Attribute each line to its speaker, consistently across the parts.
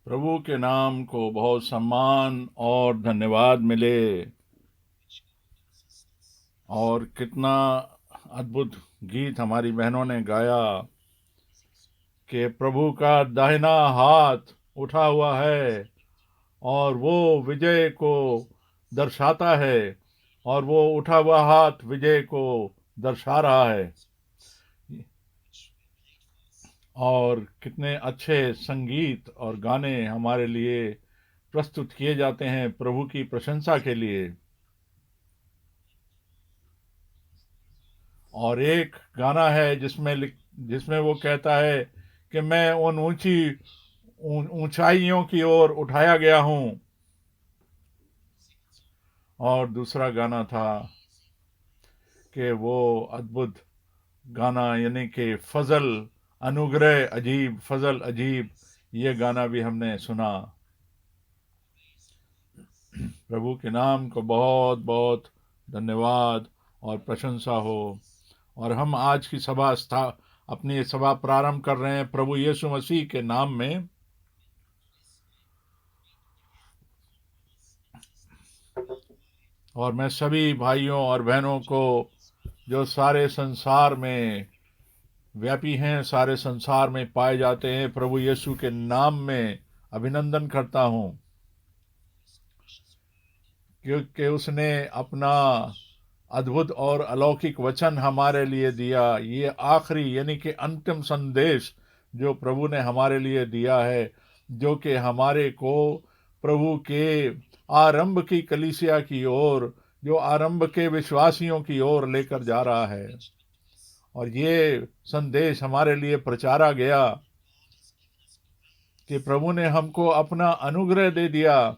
Speaker 1: प्रभु के नाम को बहुत सम्मान और धन्यवाद मिले। और कितना अद्भुत गीत हमारी बहनों ने गाया कि प्रभु का दाहिना हाथ उठा हुआ है और वो विजय को दर्शाता है, और वो उठा हुआ हाथ विजय को दर्शा रहा है। और कितने अच्छे संगीत और गाने हमारे लिए प्रस्तुत किए जाते हैं प्रभु की प्रशंसा के लिए। और एक गाना है जिसमें वो कहता है कि मैं उन ऊंचाइयों की ओर उठाया गया हूं। और दूसरा गाना था कि वो अद्भुत गाना, यानी कि फजल अनुग्रह अजीब, फजल अजीब, ये गाना भी हमने सुना। प्रभु के नाम को बहुत बहुत धन्यवाद और प्रशंसा हो। और हम आज की अपनी सभा प्रारंभ कर रहे हैं प्रभु यीशु मसीह के नाम में। और मैं सभी भाइयों और बहनों को जो सारे संसार में व्यापी हैं, सारे संसार में पाए जाते हैं, प्रभु यीशु के नाम में अभिनंदन करता हूं, क्योंकि उसने अपना अद्भुत और अलौकिक वचन हमारे लिए दिया। ये आखिरी यानी कि अंतिम संदेश जो प्रभु ने हमारे लिए दिया है, जो कि हमारे को प्रभु के आरंभ की कलीसिया की ओर, जो आरंभ के विश्वासियों की ओर लेकर जा रहा है। और ये संदेश हमारे लिए प्रचारा गया कि प्रभु ने हमको अपना अनुग्रह दे दिया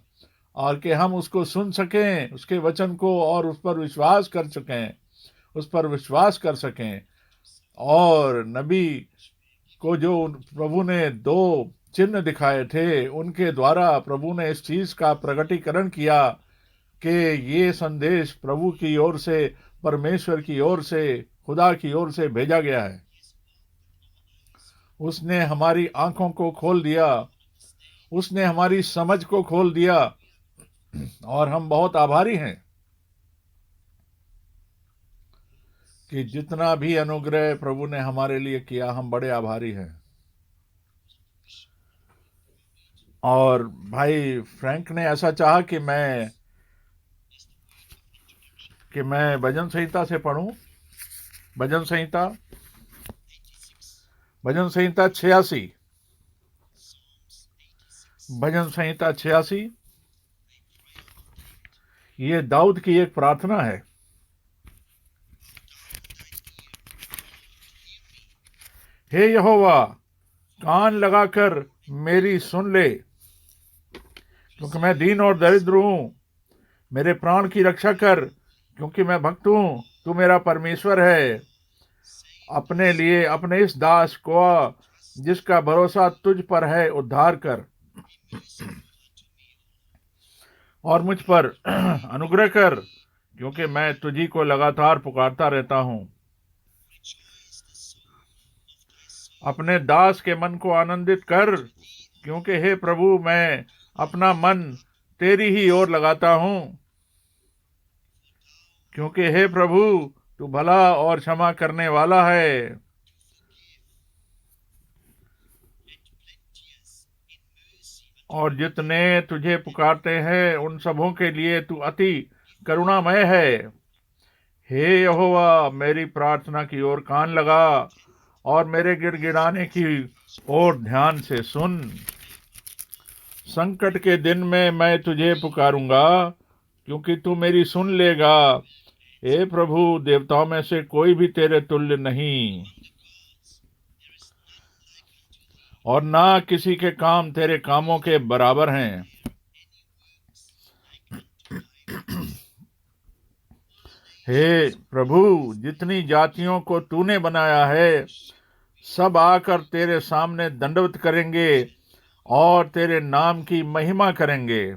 Speaker 1: और कि हम उसको सुन सकें, उसके वचन को, और उस पर विश्वास कर सकें, उस पर विश्वास कर सकें। और नबी को जो प्रभु ने 2 चिन्ह दिखाए थे, उनके द्वारा प्रभु ने इस चीज का प्रकटीकरण किया कि ये संदेश प्रभु की ओर से, परमेश्वर की ओर से, खुदा की ओर से भेजा गया है। उसने हमारी आंखों को खोल दिया, उसने हमारी समझ को खोल दिया, और हम बहुत आभारी हैं कि जितना भी अनुग्रह प्रभु ने हमारे लिए किया, हम बड़े आभारी हैं। और भाई फ्रैंक ने ऐसा चाहा कि मैं भजन संहिता से पढ़ूं। भजन संहिता भजन संहिता 86, भजन संहिता 86, ये दाऊद की एक प्रार्थना है। हे यहोवा, कान लगाकर मेरी सुन ले, क्योंकि मैं दीन और दरिद्र हूं। मेरे प्राण की रक्षा कर, क्योंकि मैं भक्त हूं। तू मेरा परमेश्वर है। अपने लिए अपने इस दास को, जिसका भरोसा तुझ पर है, उद्धार कर, और मुझ पर अनुग्रह कर, क्योंकि मैं तुझी को लगातार पुकारता रहता हूं। अपने दास के मन को आनंदित कर, क्योंकि हे प्रभु, मैं अपना मन तेरी ही ओर लगाता हूं। क्योंकि हे प्रभु, तू भला और क्षमा करने वाला है। और जितने तुझे पुकारते हैं उन सबों के लिए तू अति करुणामय है। हे यहोवा, मेरी प्रार्थना की ओर कान लगा और मेरे गिड़गिड़ाने की ओर ध्यान से सुन। संकट के दिन में मैं तुझे पुकारूंगा, क्योंकि तू मेरी सुन लेगा। हे प्रभु, देवताओं में से कोई भी तेरे तुल्य नहीं, और ना किसी के काम तेरे कामों के बराबर हैं। हे प्रभु, जितनी जातियों को तूने बनाया है, सब आकर तेरे सामने दंडवत करेंगे और तेरे नाम की महिमा करेंगे,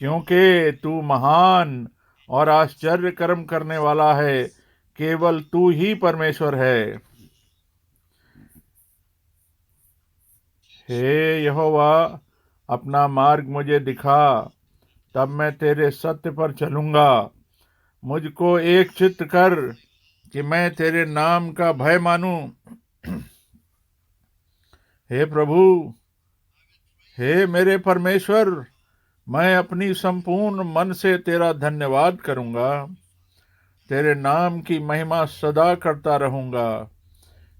Speaker 1: क्योंकि तू महान और आश्चर्य कर्म करने वाला है। केवल तू ही परमेश्वर है। हे यहोवा, अपना मार्ग मुझे दिखा, तब मैं तेरे सत्य पर चलूंगा। मुझको एक चित्त कर कि मैं तेरे नाम का भय मानूं। हे प्रभु, हे मेरे परमेश्वर, मैं अपनी संपूर्ण मन से तेरा धन्यवाद करूंगा। तेरे नाम की महिमा सदा करता रहूंगा,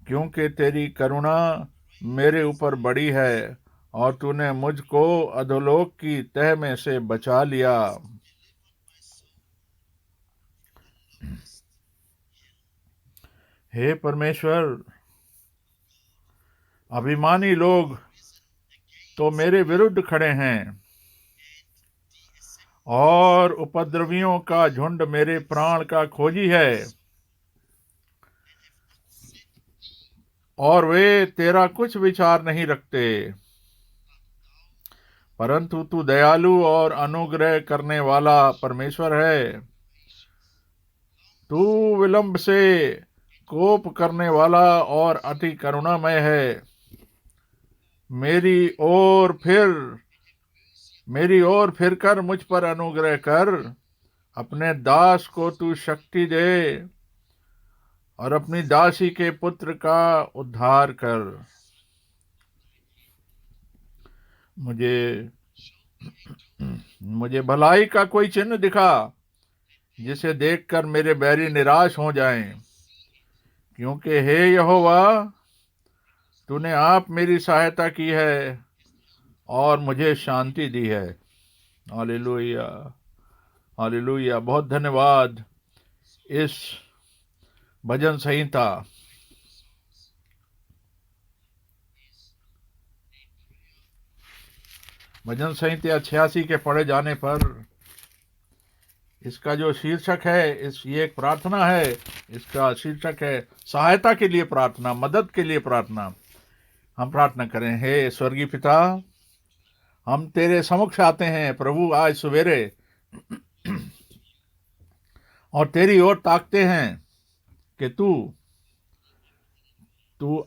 Speaker 1: क्योंकि तेरी करुणा मेरे ऊपर बड़ी है और तूने मुझको अधोलोक की तह में से बचा लिया। हे परमेश्वर, अभिमानी लोग तो मेरे विरुद्ध खड़े हैं और उपद्रवियों का झुंड मेरे प्राण का खोजी है, और वे तेरा कुछ विचार नहीं रखते। परंतु तू दयालु और अनुग्रह करने वाला परमेश्वर है। तू विलंब से कोप करने वाला और अति करुणामय है। मेरी ओर फिर कर मुझ पर अनुग्रह कर। अपने दास को तू शक्ति दे और अपनी दासी के पुत्र का उद्धार कर। मुझे भलाई का कोई चिन्ह दिखा, जिसे देखकर मेरे बैरी निराश हो जाएं। क्योंकि हे यहोवा, तूने आप मेरी सहायता की है और मुझे शांति दी है। Hallelujah, hallelujah. बहुत धन्यवाद। इस भजन संहिता भजन संहिता 86 के पढ़े जाने पर इसका जो शीर्षक है, ये एक प्रार्थना है। इसका शीर्षक है सहायता के लिए प्रार्थना, मदद के लिए प्रार्थना। हम प्रार्थना करें। हे स्वर्गीय पिता, हम तेरे समक्ष आते हैं प्रभु आज सवेरे, और तेरी ओर ताकते हैं कि तू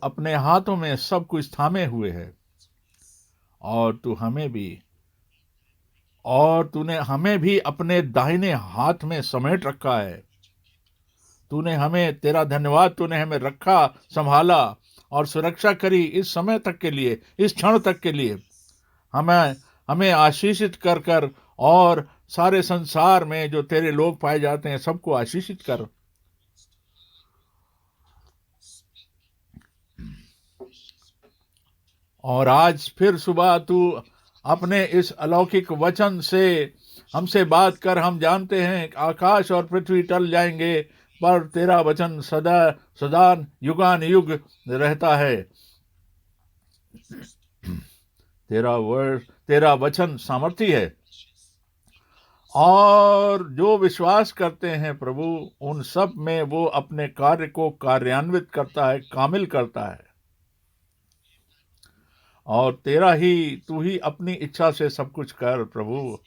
Speaker 1: अपने हाथों में सब कुछ थामे हुए है, और तूने हमें भी अपने दाहिने हाथ में समेट रखा है। तूने हमें, तेरा धन्यवाद, तूने हमें रखा, संभाला और सुरक्षा करी इस समय तक के लिए, इस क्षण तक के लिए। हमें आशीषित कर कर और सारे संसार में जो तेरे लोग पाए जाते हैं सबको आशीषित कर। और आज फिर सुबह तू अपने इस अलौकिक वचन से हमसे बात कर। हम जानते हैं आकाश और पृथ्वी टल जाएंगे, पर तेरा वचन सदा सदा युगान युग रहता है। तेरा वचन सामर्थी है, और जो विश्वास करते हैं प्रभु, उन सब में वो अपने कार्य को कार्यान्वित करता है, कामिल करता है। और तू ही अपनी इच्छा से सब कुछ कर प्रभु।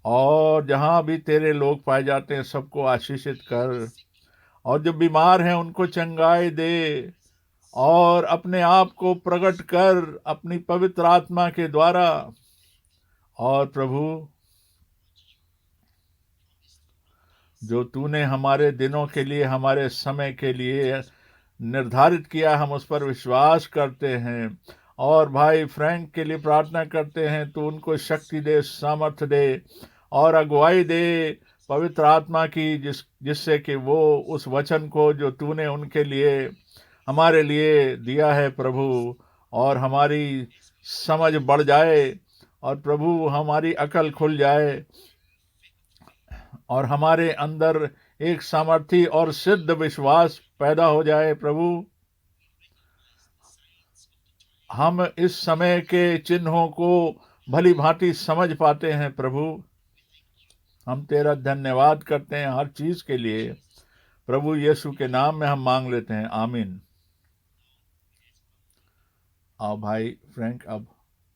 Speaker 1: और जहां भी तेरे लोग पाए जाते हैं सबको आशीषित कर, और जो बीमार हैं उनको चंगाई दे, और अपने आप को प्रकट कर अपनी पवित्र आत्मा के द्वारा। और प्रभु, जो तूने हमारे दिनों के लिए, हमारे समय के लिए निर्धारित किया, हम उस पर विश्वास करते हैं। और भाई फ्रैंक के लिए प्रार्थना करते हैं, तो उनको शक्ति दे, सामर्थ्य दे और अगुवाई दे पवित्र आत्मा की, जिससे कि वो उस वचन को जो तूने उनके लिए, हमारे लिए दिया है प्रभु, और हमारी समझ बढ़ जाए, और प्रभु हमारी अकल खुल जाए, और हमारे अंदर एक सामर्थी और सिद्ध विश्वास पैदा हो जाए प्रभु। हम इस समय के चिन्हों को भली भांति समझ पाते हैं प्रभु। हम तेरा धन्यवाद करते हैं हर चीज के लिए। प्रभु यीशु के नाम में हम मांग लेते हैं, आमीन। आओ भाई फ्रैंक अब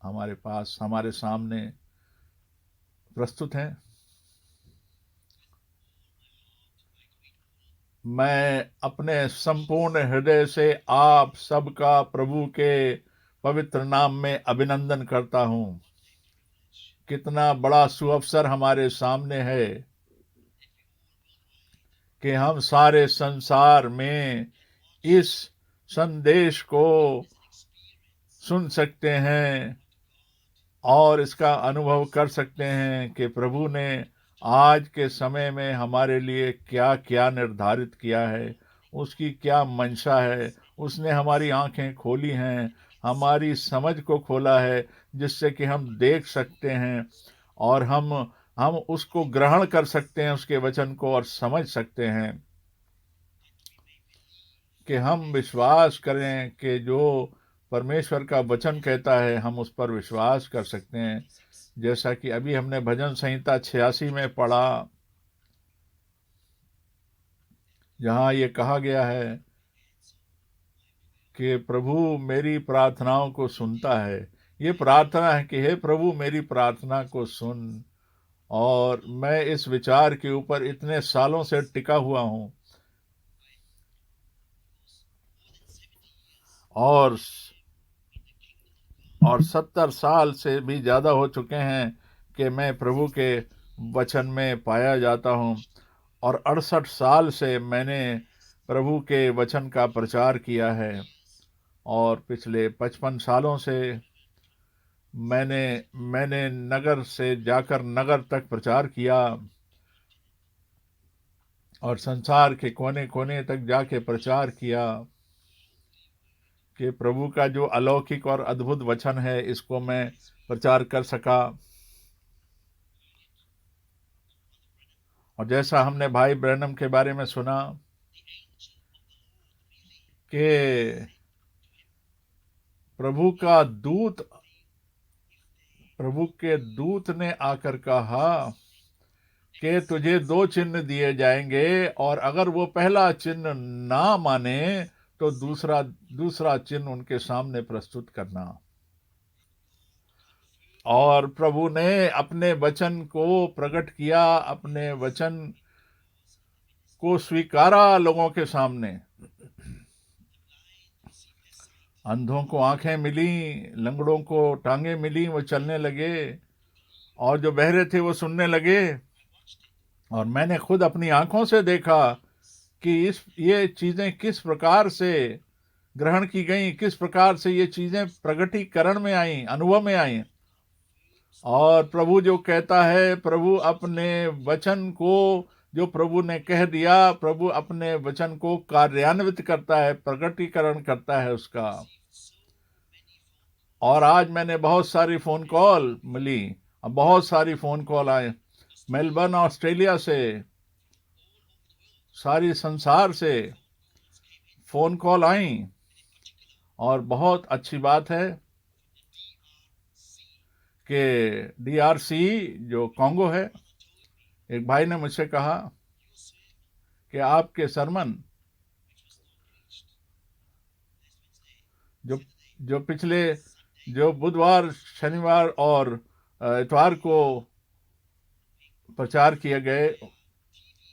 Speaker 1: हमारे सामने प्रस्तुत हैं। मैं अपने संपूर्ण हृदय से आप सबका प्रभु के पवित्र नाम में अभिनंदन करता हूँ। कितना बड़ा सुअवसर हमारे सामने है कि हम सारे संसार में इस संदेश को सुन सकते हैं और इसका अनुभव कर सकते हैं कि प्रभु ने आज के समय में हमारे लिए क्या क्या निर्धारित किया है, उसकी क्या मंशा है। उसने हमारी आंखें खोली हैं, हमारी समझ को खोला है, जिससे कि हम देख सकते हैं और हम उसको ग्रहण कर सकते हैं, उसके वचन को, और समझ सकते हैं कि हम विश्वास करें कि जो परमेश्वर का वचन कहता है हम उस पर विश्वास कर सकते हैं। जैसा कि अभी हमने भजन संहिता 86 में पढ़ा, जहाँ ये कहा गया है कि प्रभु मेरी प्रार्थनाओं को सुनता है। ये प्रार्थना है कि हे प्रभु मेरी प्रार्थना को सुन। और मैं इस विचार के ऊपर इतने सालों से टिका हुआ हूँ और 70 साल से भी ज़्यादा हो चुके हैं कि मैं प्रभु के वचन में पाया जाता हूँ। और 68 साल से मैंने प्रभु के वचन का प्रचार किया है और पिछले 55 सालों से मैंने मैंने नगर से जाकर नगर तक प्रचार किया और संसार के कोने कोने तक जाके प्रचार किया कि प्रभु का जो अलौकिक और अद्भुत वचन है इसको मैं प्रचार कर सका। और जैसा हमने भाई ब्रैनम के बारे में सुना कि प्रभु के दूत ने आकर कहा कि तुझे 2 चिन्ह दिए जाएंगे और अगर वो पहला चिन्ह ना माने तो दूसरा चिन्ह उनके सामने प्रस्तुत करना। और प्रभु ने अपने वचन को प्रकट किया, अपने वचन को स्वीकारा लोगों के सामने। अंधों को आंखें मिली, लंगड़ों को टांगे मिली, वो चलने लगे, और जो बहरे थे वो सुनने लगे। और मैंने खुद अपनी आंखों से देखा कि ये चीजें किस प्रकार से ग्रहण की गई, किस प्रकार से ये चीजें प्रगटीकरण में आई, अनुभव में आई। और प्रभु जो कहता है, प्रभु अपने वचन को, जो प्रभु ने कह दिया, प्रभु अपने वचन को कार्यान्वित करता है, प्रगटीकरण करता है उसका। और आज मैंने बहुत सारी फोन कॉल मिली, बहुत सारी फोन कॉल आए मेलबर्न ऑस्ट्रेलिया से, सारी संसार से फोन कॉल आई। और बहुत अच्छी बात है कि DRC जो कांगो है, एक भाई ने मुझसे कहा कि आपके सरमन जो पिछले जो बुधवार, शनिवार और इतवार को प्रचार किए गए,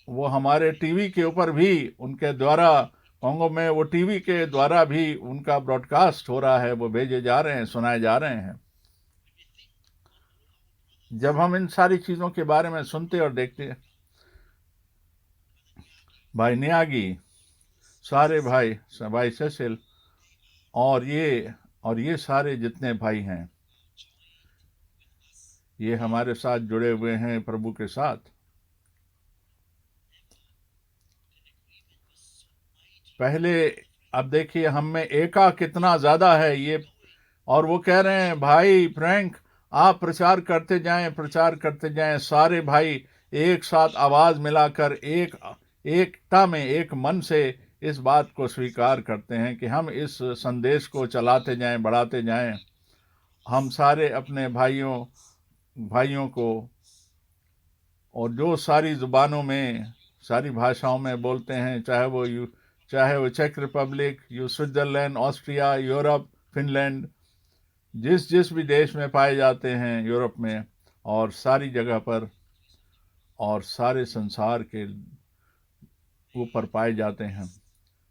Speaker 1: वो हमारे टीवी के ऊपर भी उनके द्वारा, कांगो में वो टीवी के द्वारा भी उनका ब्रॉडकास्ट हो रहा है, वो भेजे जा रहे हैं, सुनाए जा रहे हैं। जब हम इन सारी चीजों के बारे में सुनते और देखते, भाई नियागी, सारे भाई सेसिल और ये सारे जितने भाई हैं, ये हमारे साथ जुड़े हुए हैं प्रभु के साथ। पहले, अब देखिए हम में एका कितना ज्यादा है ये। और वो कह रहे हैं, भाई फ्रैंक आप प्रचार करते जाएं, सारे भाई एक साथ आवाज मिलाकर एकता में, एक मन से इस बात को स्वीकार करते हैं कि हम इस संदेश को चलाते जाएं, बढ़ाते जाएं। हम सारे अपने भाइयों को, और जो सारी जुबानों में, सारी भाषाओं में बोलते हैं, चाहे वो चेक Republic, Switzerland, Austria, Europe, Finland, जिस जिस भी देश में पाए जाते हैं, यूरोप में और सारी जगह पर और सारे संसार के ऊपर पाए जाते हैं।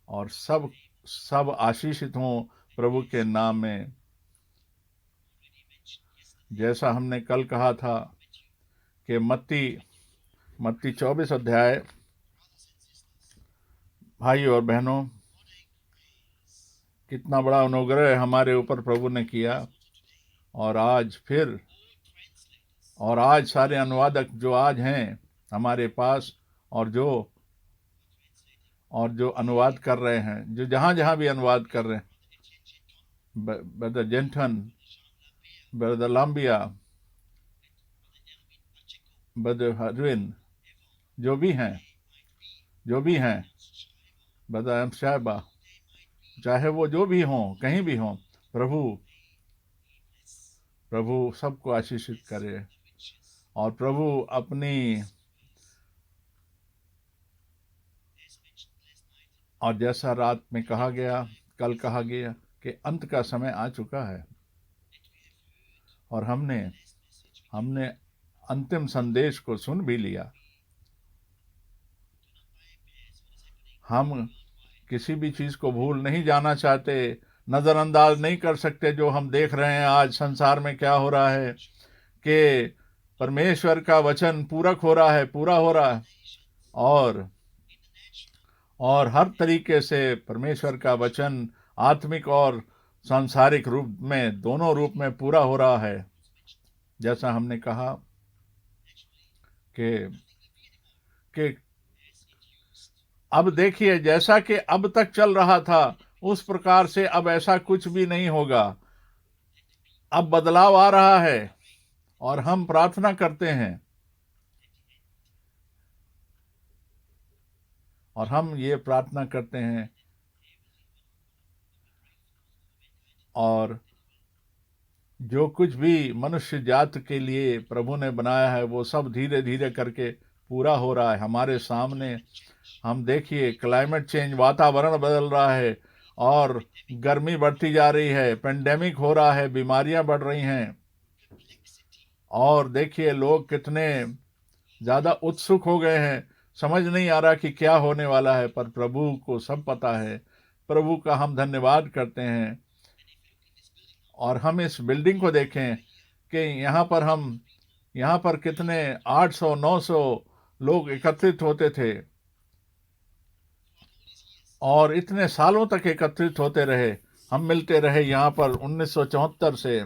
Speaker 1: और सब आशीषित हों प्रभु के नाम में। जैसा हमने कल कहा था कि मत्ती 24 अध्याय, भाई और बहनों, कितना बड़ा अनुग्रह हमारे ऊपर प्रभु ने किया। और आज सारे अनुवादक जो आज हैं हमारे पास, और जो अनुवाद कर रहे हैं, जो जहाँ जहाँ भी अनुवाद कर रहे हैं, ब्रदर जेंटन, ब्रदर लाम्बिया, ब्रदर हरविन, जो भी हैं, ब्रदर एम साहबा, चाहे वो जो भी हों, कहीं भी हों, प्रभु सबको आशीषित करे। और प्रभु अपनी, और जैसा रात में कहा गया, कल कहा गया कि अंत का समय आ चुका है, और हमने अंतिम संदेश को सुन भी लिया। हम किसी भी चीज को भूल नहीं जाना चाहते, नजरअंदाज नहीं कर सकते जो हम देख रहे हैं आज संसार में क्या हो रहा है, कि परमेश्वर का वचन पूरा हो रहा है, और हर तरीके से परमेश्वर का वचन आत्मिक और सांसारिक रूप में, दोनों रूप में पूरा हो रहा है। जैसा हमने कहा कि अब देखिए, जैसा कि अब तक चल रहा था उस प्रकार से अब ऐसा कुछ भी नहीं होगा। अब बदलाव आ रहा है, और हम प्रार्थना करते हैं, और हम ये प्रार्थना करते हैं, और जो कुछ भी मनुष्य जात के लिए प्रभु ने बनाया है वो सब धीरे धीरे करके पूरा हो रहा है हमारे सामने। हम देखिए, क्लाइमेट चेंज, वातावरण बदल रहा है, और गर्मी बढ़ती जा रही है, पेंडेमिक हो रहा है, बीमारियां बढ़ रही हैं, और देखिए लोग कितने ज़्यादा उत्सुक हो गए हैं। समझ नहीं आ रहा कि क्या होने वाला है, पर प्रभु को सब पता है। प्रभु का हम धन्यवाद करते हैं। और हम इस बिल्डिंग को देखें कि यहाँ पर कितने 800-900 लोग एकत्रित होते थे, और इतने सालों तक एकत्रित होते रहे। हम मिलते रहे यहाँ पर 1974 से,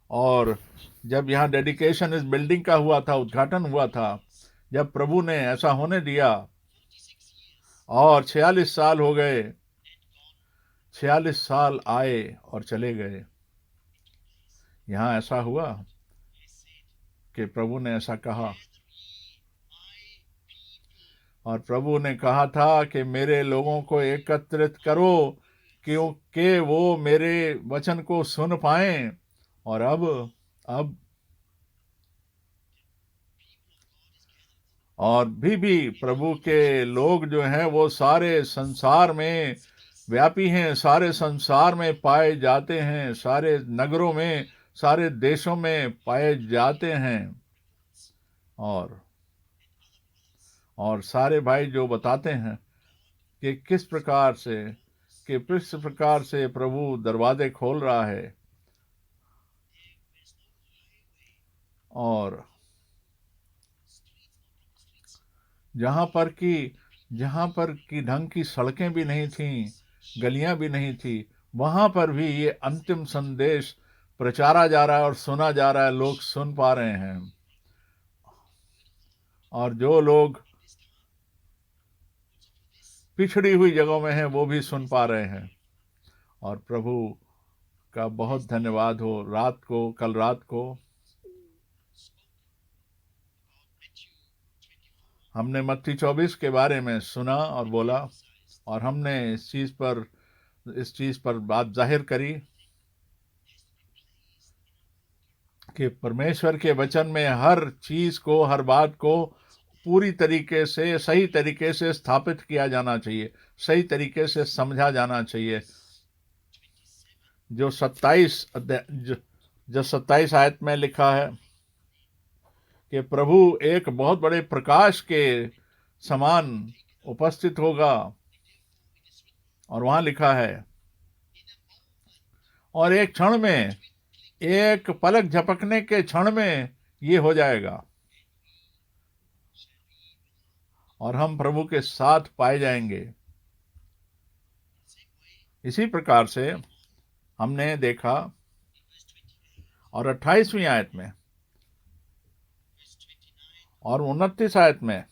Speaker 1: और जब यहाँ डेडिकेशन इस बिल्डिंग का हुआ था, उद्घाटन हुआ था, जब प्रभु ने ऐसा होने दिया, और 46 साल हो गए, 46 साल आए और चले गए। यहाँ ऐसा हुआ कि प्रभु ने ऐसा कहा, और प्रभु ने कहा था कि मेरे लोगों को एकत्रित करो, क्योंकि वो मेरे वचन को सुन पाएं। और अब और भी प्रभु के लोग जो हैं वो सारे संसार में व्यापी हैं, सारे संसार में पाए जाते हैं, सारे नगरों में, सारे देशों में पाए जाते हैं। और सारे भाई जो बताते हैं कि किस प्रकार से प्रभु दरवाजे खोल रहा है, और जहाँ पर की ढंग की सड़कें भी नहीं थीं, गलियां भी नहीं थी, वहां पर भी ये अंतिम संदेश प्रचारा जा रहा है और सुना जा रहा है, लोग सुन पा रहे हैं। और जो लोग पिछड़ी हुई जगहों में हैं वो भी सुन पा रहे हैं। और प्रभु का बहुत धन्यवाद हो। कल रात को हमने मत्ती 24 के बारे में सुना और बोला, और हमने इस चीज पर बात जाहिर करी कि परमेश्वर के वचन में हर चीज को, हर बात को पूरी तरीके से, सही तरीके से स्थापित किया जाना चाहिए, सही तरीके से समझा जाना चाहिए। जो 27 आयत में लिखा है कि प्रभु एक बहुत बड़े प्रकाश के समान उपस्थित होगा, और वहां लिखा है, और एक क्षण में एक पलक झपकने के क्षण में ये हो जाएगा और हम प्रभु के साथ पाए जाएंगे। इसी प्रकार से हमने देखा और 28वीं आयत में और 29 आयत में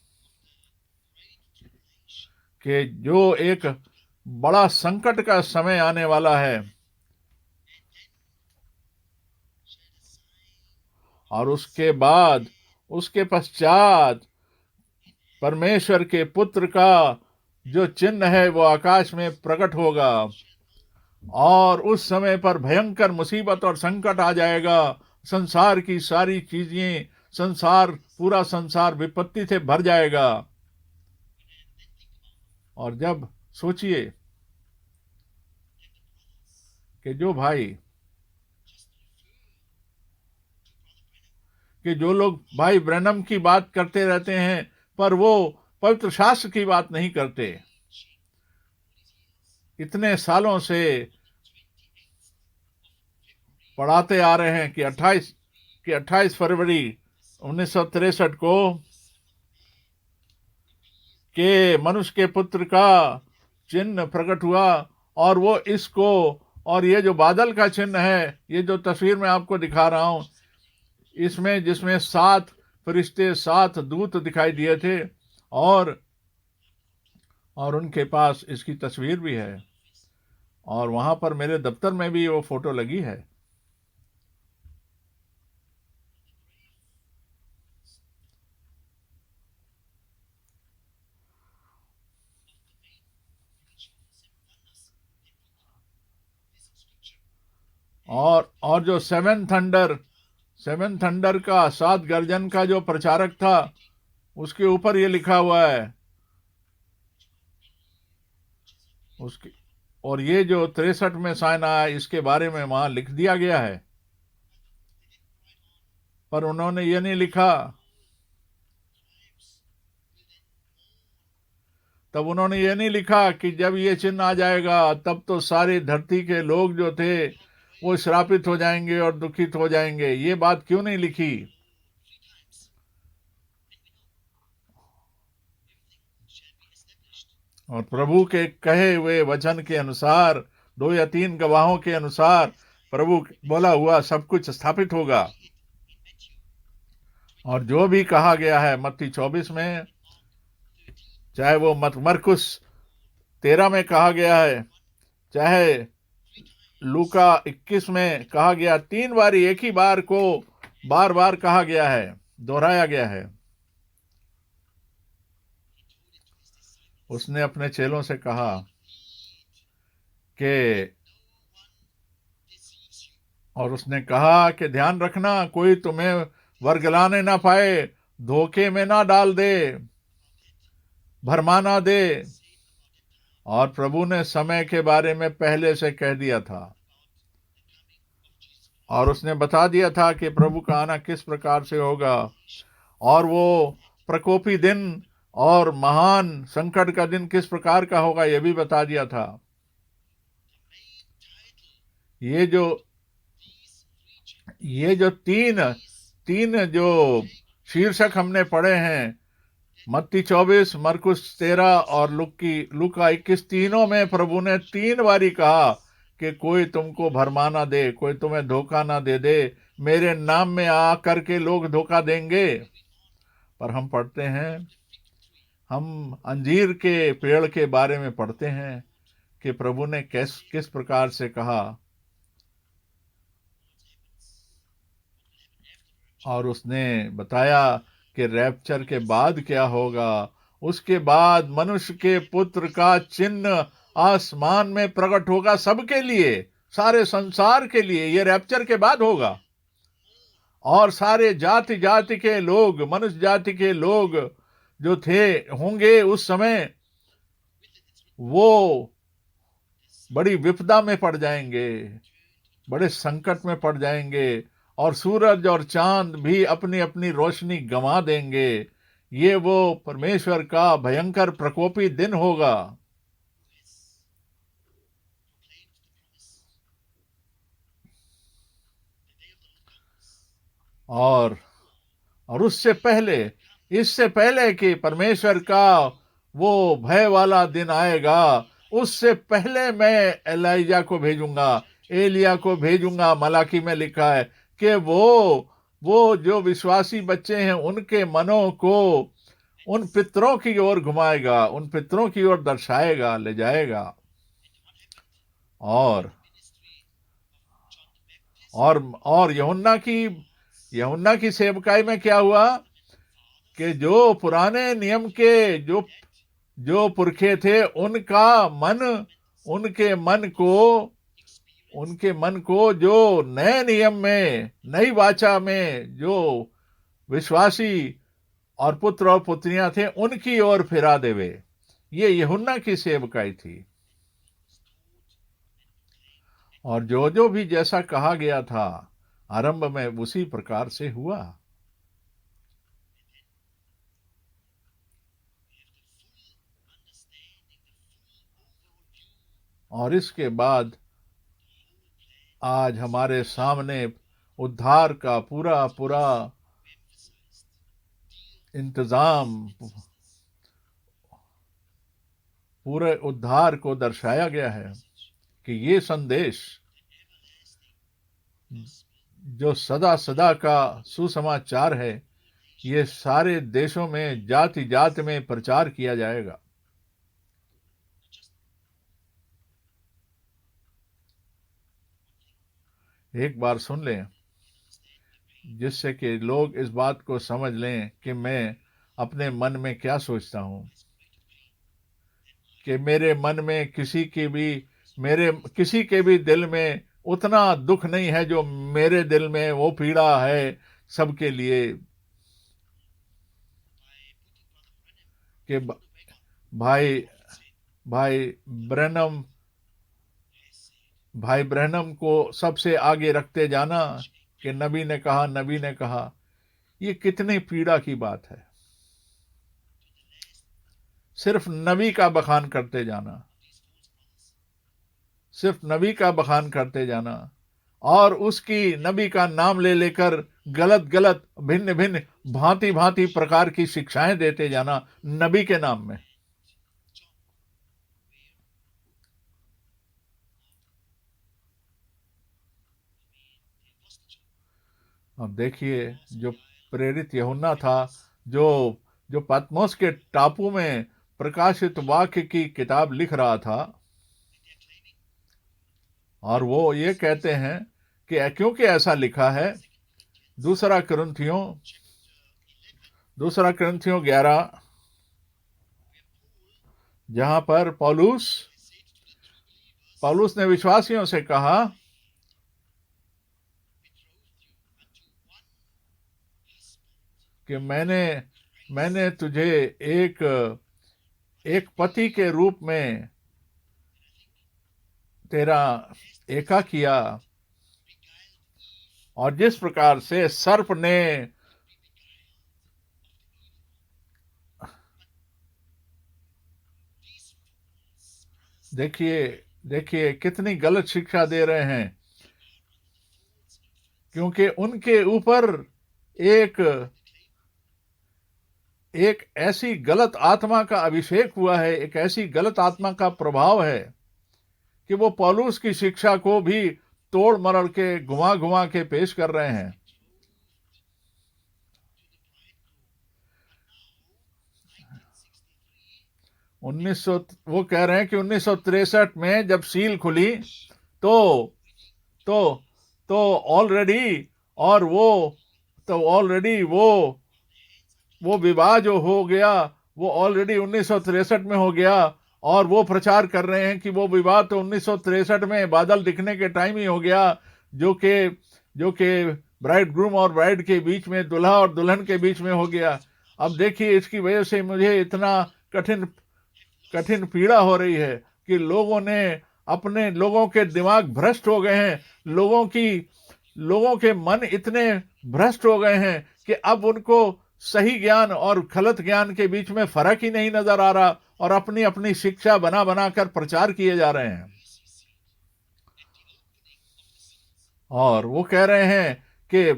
Speaker 1: कि जो एक बड़ा संकट का समय आने वाला है और उसके बाद उसके पश्चात परमेश्वर के पुत्र का जो चिन्ह है वो आकाश में प्रकट होगा और उस समय पर भयंकर मुसीबत और संकट आ जाएगा। संसार की सारी चीजें, पूरा संसार विपत्ति से भर जाएगा। और जब सोचिए कि जो लोग भाई ब्रैनम की बात करते रहते हैं पर वो पवित्र शास्त्र की बात नहीं करते, इतने सालों से पढ़ाते आ रहे हैं कि 28 फरवरी 1963 को के मनुष्य के पुत्र का चिन्ह प्रकट हुआ और वो इसको, और ये जो बादल का चिन्ह है, ये जो तस्वीर मैं आपको दिखा रहा हूं, इसमें जिसमें 7 फरिश्ते 7 दूत दिखाई दिए थे और उनके पास इसकी तस्वीर भी है और वहां पर मेरे दफ्तर में भी वो फोटो लगी है। और जो सेवन थंडर का 7 गर्जन का जो प्रचारक था उसके ऊपर ये लिखा हुआ है उसके, और ये जो 63 में साइन आया इसके बारे में वहां लिख दिया गया है, पर उन्होंने ये नहीं लिखा। तब उन्होंने ये नहीं लिखा कि जब ये चिन्ह आ जाएगा तब तो सारी धरती के लोग जो थे वो श्रापित हो जाएंगे और दुखित हो जाएंगे। ये बात क्यों नहीं लिखी? और प्रभु के कहे हुए वचन के अनुसार, 2 या 3 गवाहों के अनुसार प्रभु बोला हुआ सब कुछ स्थापित होगा। और जो भी कहा गया है मत्ती 24 में, चाहे वो मरकुस 13 में कहा गया है, चाहे लूका 21 में कहा गया, 3 बार एक ही बार को बार बार कहा गया है, दोहराया गया है। उसने अपने चेलों से कहा कि, और उसने कहा कि ध्यान रखना कोई तुम्हें वर्गलाने ना पाए, धोखे में ना डाल दे, भरमा ना दे। और प्रभु ने समय के बारे में पहले से कह दिया था और उसने बता दिया था कि प्रभु का आना किस प्रकार से होगा और वो प्रकोपी दिन और महान संकट का दिन किस प्रकार का होगा, यह भी बता दिया था। ये जो तीन जो शीर्षक हमने पढ़े हैं, मत्ती 24, मरकुस 13 और लूका 21, तीनों में प्रभु ने 3 बारी कहा कि कोई तुमको भरमा ना दे, कोई तुम्हें धोखा ना दे मेरे नाम में आ करके लोग धोखा देंगे। पर हम पढ़ते हैं, हम अंजीर के पेड़ के बारे में पढ़ते हैं कि प्रभु ने किस प्रकार से कहा और उसने बताया कि रैप्चर के बाद क्या होगा। उसके बाद मनुष्य के पुत्र का चिन्ह आसमान में प्रकट होगा सबके लिए, सारे संसार के लिए। ये रैप्चर के बाद होगा और सारे जाति जाति के लोग, मनुष्य जाति के लोग जो होंगे उस समय, वो बड़ी विपदा में पड़ जाएंगे, बड़े संकट में पड़ जाएंगे और सूरज और चांद भी अपनी अपनी रोशनी गंवा देंगे। ये वो परमेश्वर का भयंकर प्रकोपी दिन होगा। और उससे पहले, इससे पहले कि परमेश्वर का वो भय वाला दिन आएगा, उससे पहले मैं एलिय्याह को भेजूंगा, एलिय्याह को भेजूंगा। मलाकी में लिखा है कि वो जो विश्वासी बच्चे हैं उनके मनों को उन पितरों की ओर घुमाएगा, उन पितरों की ओर दर्शाएगा, ले जाएगा। और और यूहन्ना की सेवकाई में क्या हुआ कि जो पुराने नियम के जो पुरखे थे, उनके मन को जो नए नियम में, नई वाचा में जो विश्वासी और पुत्र और पुत्रियां थे उनकी ओर फिरा देवे। ये यूहन्ना की सेवकाई थी। और जो जो भी जैसा कहा गया था आरंभ में, उसी प्रकार से हुआ। और इसके बाद आज हमारे सामने उद्धार का पूरा पूरा इंतजाम, पूरे उद्धार को दर्शाया गया है कि ये संदेश जो सदा सदा का सुसमाचार है, ये सारे देशों में, जाति जाति में प्रचार किया जाएगा। एक बार सुन लें, जिससे कि लोग इस बात को समझ लें कि मैं अपने मन में क्या सोचता हूं, कि मेरे मन में किसी के भी दिल में उतना दुख नहीं है जो मेरे दिल में वो पीड़ा है सबके लिए। कि भाई भाई ब्रैनम भाई ब्रैनम को सबसे आगे रखते जाना कि नबी ने कहा, ये कितनी पीड़ा की बात है। सिर्फ नबी का बखान करते जाना, सिर्फ नबी का बखान करते जाना, और उसकी नबी का नाम ले लेकर गलत गलत भिन्न भिन्न भांति भांति प्रकार की शिक्षाएं देते जाना नबी के नाम में। अब देखिए, जो प्रेरित यूहन्ना था, जो जो पतमोस के टापू में प्रकाशित वाक्य की किताब लिख रहा था, और वो ये कहते हैं कि क्योंकि ऐसा लिखा है, दूसरा कुरिन्थियों 11, जहां पर पौलुस ने विश्वासियों से कहा कि मैंने तुझे एक पति के रूप में तेरा एका किया, और जिस प्रकार से सर्प ने देखिए कितनी गलत शिक्षा दे रहे हैं, क्योंकि उनके ऊपर एक ऐसी गलत आत्मा का अभिषेक हुआ है, एक ऐसी गलत आत्मा का प्रभाव है कि वो पौलुस की शिक्षा को भी तोड़ मरोड़ के, घुमा घुमा के पेश कर रहे हैं। वो कह रहे हैं कि 1963 में जब सील खुली तो तो तो ऑलरेडी और वो विवाह जो हो गया वो ऑलरेडी 1963 में हो गया, और वो प्रचार कर रहे हैं कि वो विवाह तो 1963 में बादल दिखने के टाइम ही हो गया, जो कि ब्राइड ग्रूम और ब्राइड के बीच में, दुल्हा और दुल्हन के बीच में हो गया। अब देखिए, इसकी वजह से मुझे इतना कठिन पीड़ा हो रही है कि लोगों के दिमाग भ्रष्ट हो गए हैं, लोगों के मन इतने भ्रष्ट हो गए हैं कि अब उनको सही ज्ञान और गलत ज्ञान के बीच में फर्क ही नहीं नजर आ रहा, और अपनी अपनी शिक्षा बना बना कर प्रचार किए जा रहे हैं। और वो कह रहे हैं कि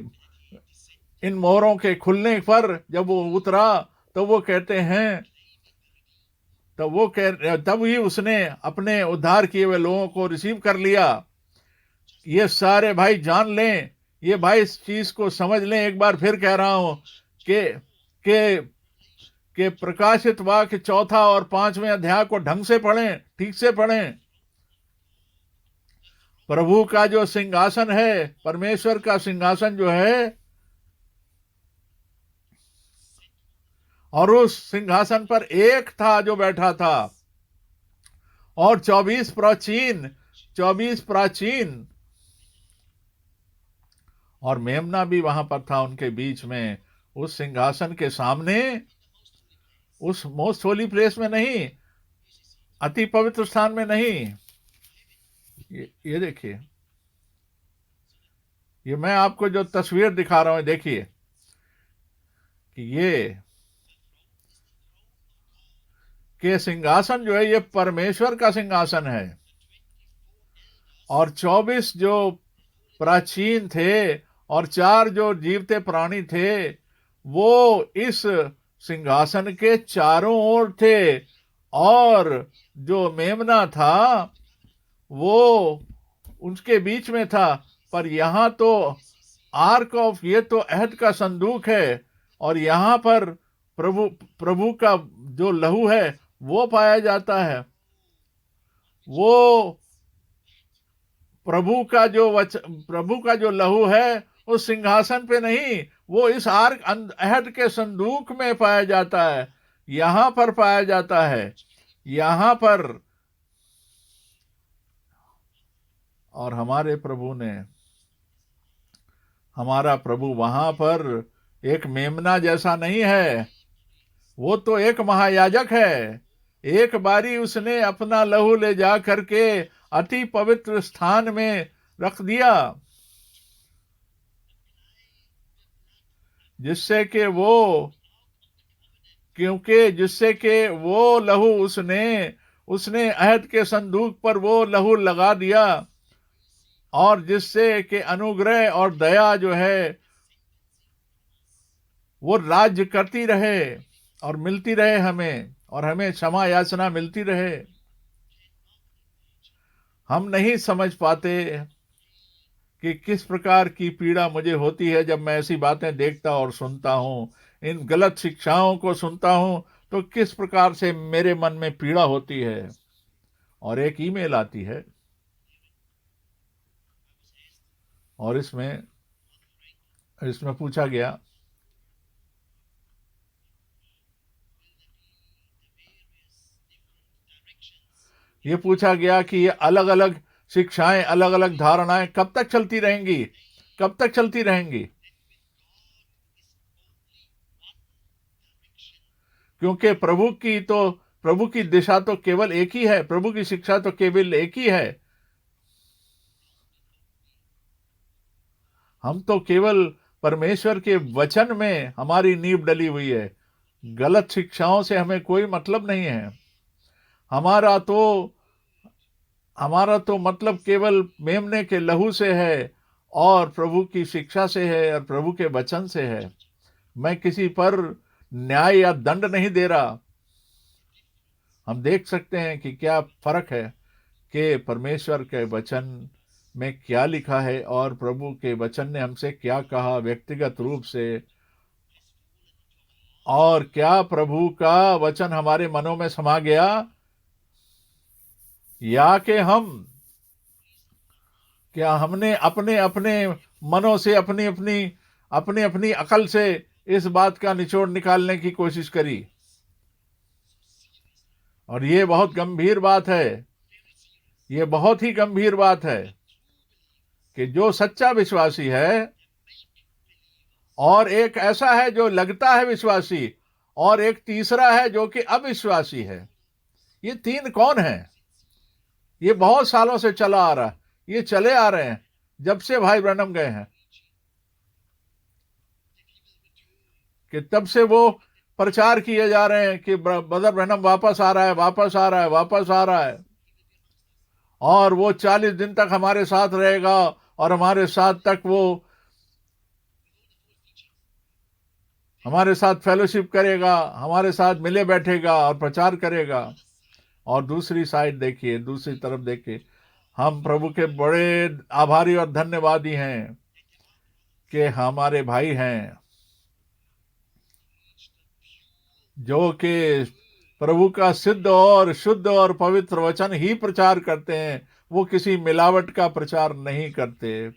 Speaker 1: इन मोहरों के खुलने पर जब वो उतरा तो वो कहते हैं, तब ही उसने अपने उद्धार किए हुए लोगों को रिसीव कर लिया। ये सारे भाई जान लें, ये भाई इस चीज को समझ लें। एक बार फिर कह रहा हूं कि कि कि प्रकाशित वाक्य 4 और 5वें अध्याय को ढंग से पढ़ें, ठीक से पढ़ें। प्रभु का जो सिंहासन है, परमेश्वर का सिंहासन जो है, और उस सिंहासन पर एक था जो बैठा था, और 24 प्राचीन और मेमना भी वहां पर था उनके बीच में, उस सिंहासन के सामने, उस मोस्ट होली प्लेस में नहीं, अति पवित्र स्थान में नहीं। ये देखिए, ये मैं आपको जो तस्वीर दिखा रहा हूं, देखिए कि ये सिंहासन जो है, ये परमेश्वर का सिंहासन है। और 24 जो प्राचीन थे और 4 जो जीवते प्राणी थे, वो इस सिंहासन के चारों ओर थे। और जो मेमना था वो उसके बीच में था। पर यहां तो आर्क ऑफ, ये तो अहद का संदूक है, और यहां पर प्रभु का जो लहू है वो पाया जाता है। वो प्रभु का जो लहू है उस सिंहासन पे नहीं, वो इस आर्क अहद के संदूक में पाया जाता है, यहां पर पाया जाता है, यहां पर। और हमारा प्रभु वहां पर एक मेमना जैसा नहीं है, वो तो एक महायाजक है। एक बारी उसने अपना लहू ले जा करके अति पवित्र स्थान में रख दिया, जिससे कि वो लहू उसने अहद के संदूक पर वो लहू लगा दिया, और जिससे कि अनुग्रह और दया जो है वो राज्य करती रहे और मिलती रहे हमें, और हमें क्षमा याचना मिलती रहे। हम नहीं समझ पाते कि किस प्रकार की पीड़ा मुझे होती है जब मैं ऐसी बातें देखता और सुनता हूं, इन गलत शिक्षाओं को सुनता हूं, तो किस प्रकार से मेरे मन में पीड़ा होती है। और एक ईमेल आती है, और इसमें पूछा गया, कि ये अलग अलग शिक्षाएं, अलग अलग धारणाएं कब तक चलती रहेंगी, कब तक चलती रहेंगी। क्योंकि प्रभु की दिशा तो केवल एक ही है, प्रभु की शिक्षा तो केवल एक ही है। हम तो केवल परमेश्वर के वचन में हमारी नींव डली हुई है, गलत शिक्षाओं से हमें कोई मतलब नहीं है। हमारा तो मतलब केवल मेमने के लहू से है, और प्रभु की शिक्षा से है, और प्रभु के वचन से है। मैं किसी पर न्याय या दंड नहीं दे रहा। हम देख सकते हैं कि क्या फर्क है कि परमेश्वर के वचन में क्या लिखा है, और प्रभु के वचन ने हमसे क्या कहा व्यक्तिगत रूप से, और क्या प्रभु का वचन हमारे मनों में समा गया, या कि हमने अपने अपने मनों से, अपनी अपनी अकल से इस बात का निचोड़ निकालने की कोशिश करी। और ये बहुत गंभीर बात है, ये बहुत ही गंभीर बात है कि जो सच्चा विश्वासी है, और एक ऐसा है जो लगता है विश्वासी, और एक तीसरा है जो कि अविश्वासी है। ये 3 कौन है? ये बहुत सालों से चला आ रहा है, ये चले आ रहे हैं जब से भाई ब्रैनम गए हैं, कि तब से वो प्रचार किए जा रहे हैं कि ब्रदर ब्रैनम वापस आ रहा है, वापस आ रहा है, वापस आ रहा है, और वो 40 दिन तक हमारे साथ रहेगा, और हमारे साथ तक वो हमारे साथ फेलोशिप करेगा, हमारे साथ मिले बैठेगा और प्रचार करेगा। और दूसरी साइड देखिए, दूसरी तरफ देखिए, हम प्रभु के बड़े आभारी और धन्यवादी हैं कि हमारे भाई हैं जो कि प्रभु का सिद्ध और शुद्ध और पवित्र वचन ही प्रचार करते हैं। वो किसी मिलावट का प्रचार नहीं करते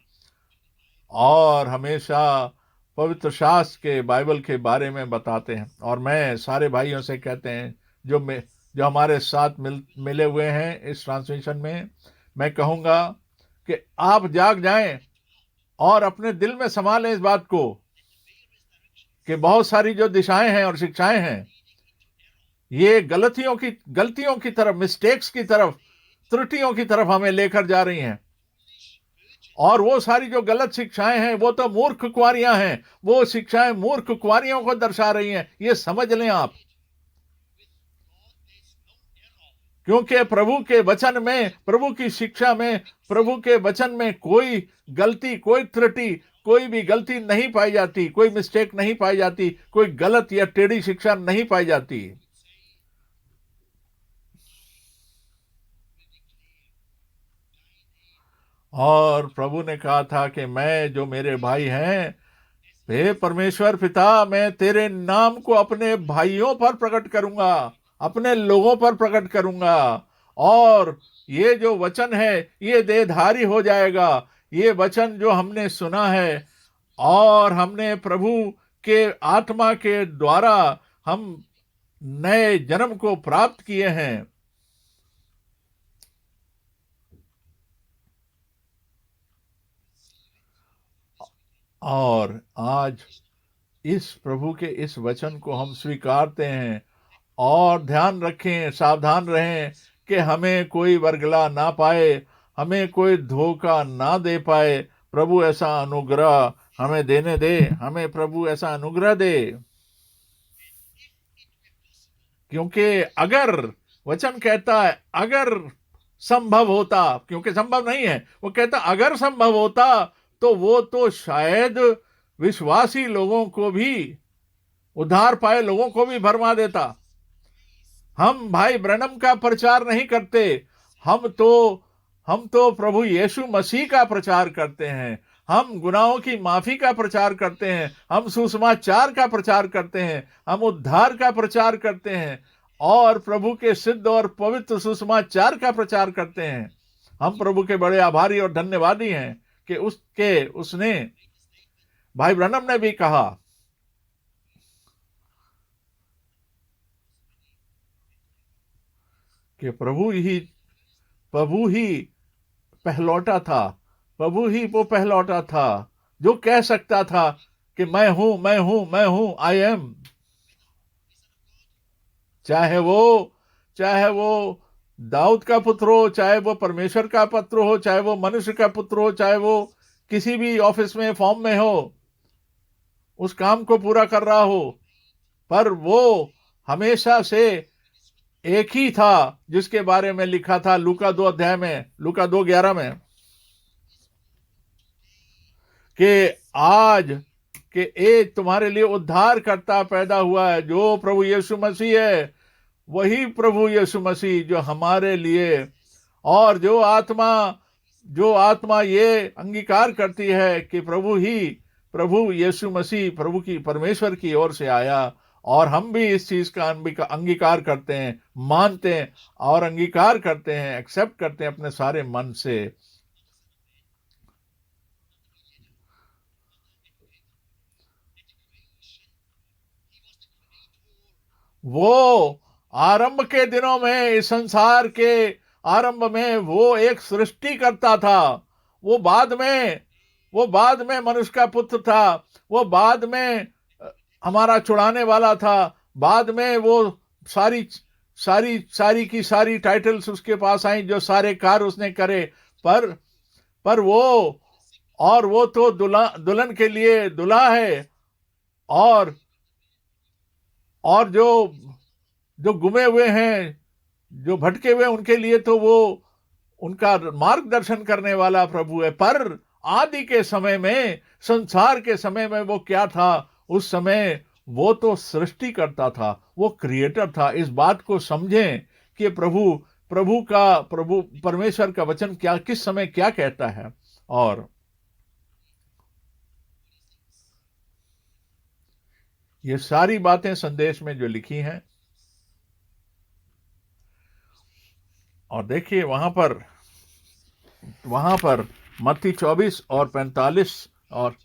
Speaker 1: और हमेशा पवित्र शास्त्र के, बाइबल के बारे में बताते हैं। और मैं सारे भाइयों से कहते हैं जो हमारे साथ मिले हुए हैं इस ट्रांसमिशन में, मैं कहूँगा कि आप जाग जाएं और अपने दिल में संभालें इस बात को कि बहुत सारी जो दिशाएं हैं और शिक्षाएं हैं, ये गलतियों की तरफ, मिस्टेक्स की तरफ, त्रुटियों की तरफ हमें लेकर जा रही हैं। और वो सारी जो गलत शिक्षाएं हैं वो तो मूर्ख कुंवारियां हैं। वो शिक्षाएं मूर्ख कुंवारियों को दर्शा रही हैं, ये समझ लें आप। क्योंकि प्रभु के वचन में, प्रभु की शिक्षा में, प्रभु के वचन में कोई गलती, कोई त्रुटि, कोई भी गलती नहीं पाई जाती, कोई मिस्टेक नहीं पाई जाती, कोई गलत या टेढ़ी शिक्षा नहीं पाई जाती। और प्रभु ने कहा था कि मैं, जो मेरे भाई हैं, हे परमेश्वर पिता, मैं तेरे नाम को अपने भाइयों पर प्रकट करूंगा, अपने लोगों पर प्रकट करूंगा। और ये जो वचन है ये देहधारी हो जाएगा। ये वचन जो हमने सुना है और हमने प्रभु के आत्मा के द्वारा हम नए जन्म को प्राप्त किए हैं। और आज इस प्रभु के इस वचन को हम स्वीकारते हैं। और ध्यान रखें, सावधान रहें कि हमें कोई वर्गला ना पाए, हमें कोई धोखा ना दे पाए। प्रभु ऐसा अनुग्रह हमें देने दे, हमें प्रभु ऐसा अनुग्रह दे। क्योंकि अगर वचन कहता है अगर संभव होता, क्योंकि संभव नहीं है, वो कहता अगर संभव होता तो वो तो शायद विश्वासी लोगों को भी, उद्धार पाए लोगों को भी भरमा देता। हम भाई ब्रैनम का प्रचार नहीं करते, हम तो प्रभु यीशु मसीह का प्रचार करते हैं। हम गुनाहों की माफी का प्रचार करते हैं, हम सुसमाचार का प्रचार करते हैं, हम उद्धार का प्रचार करते हैं और प्रभु के सिद्ध और पवित्र सुसमाचार का प्रचार करते हैं। हम प्रभु के बड़े आभारी और धन्यवादी हैं कि उसने, भाई ब्रैनम ने भी कहा कि प्रभु ही पहलौटा था, प्रभु ही वो पहलौटा था जो कह सकता था कि मैं हूं, आई एम। चाहे वो दाऊद का पुत्र हो, चाहे वो परमेश्वर का पुत्र हो, चाहे वो मनुष्य का पुत्र हो, चाहे वो किसी भी ऑफिस में, फॉर्म में हो, उस काम को पूरा कर रहा हो, पर वो हमेशा से एक ही था जिसके बारे में लिखा था लूका 2 अध्याय में, लूका 2:11 में, कि आज के एक तुम्हारे लिए उद्धार करता पैदा हुआ है, जो प्रभु यीशु मसीह है। वही प्रभु यीशु मसीह जो हमारे लिए, और जो आत्मा ये अंगीकार करती है कि प्रभु यीशु मसीह प्रभु की, परमेश्वर की ओर से आया। और हम भी इस चीज का अंगीकार करते हैं, मानते हैं और अंगीकार करते हैं, एक्सेप्ट करते हैं अपने सारे मन से। वो आरंभ के दिनों में, इस संसार के आरंभ में वो एक सृष्टि करता था। वो बाद में मनुष्य का पुत्र था। वो बाद में हमारा छुड़ाने वाला था। बाद में वो सारी की सारी टाइटल्स उसके पास आई, जो सारे कार्य उसने करे। पर वो तो दुल्हन के लिए दुल्हा है। और जो गुमे हुए हैं, जो भटके हुए, उनके लिए तो वो उनका मार्गदर्शन करने वाला प्रभु है। पर आदि के समय में, संसार के समय में वो क्या था? उस समय वो तो सृष्टि करता था, वो क्रिएटर था। इस बात को समझें कि प्रभु परमेश्वर का वचन क्या, किस समय क्या कहता है। और ये सारी बातें संदेश में जो लिखी हैं, और देखिए वहां पर मत्ती 24 और 45, और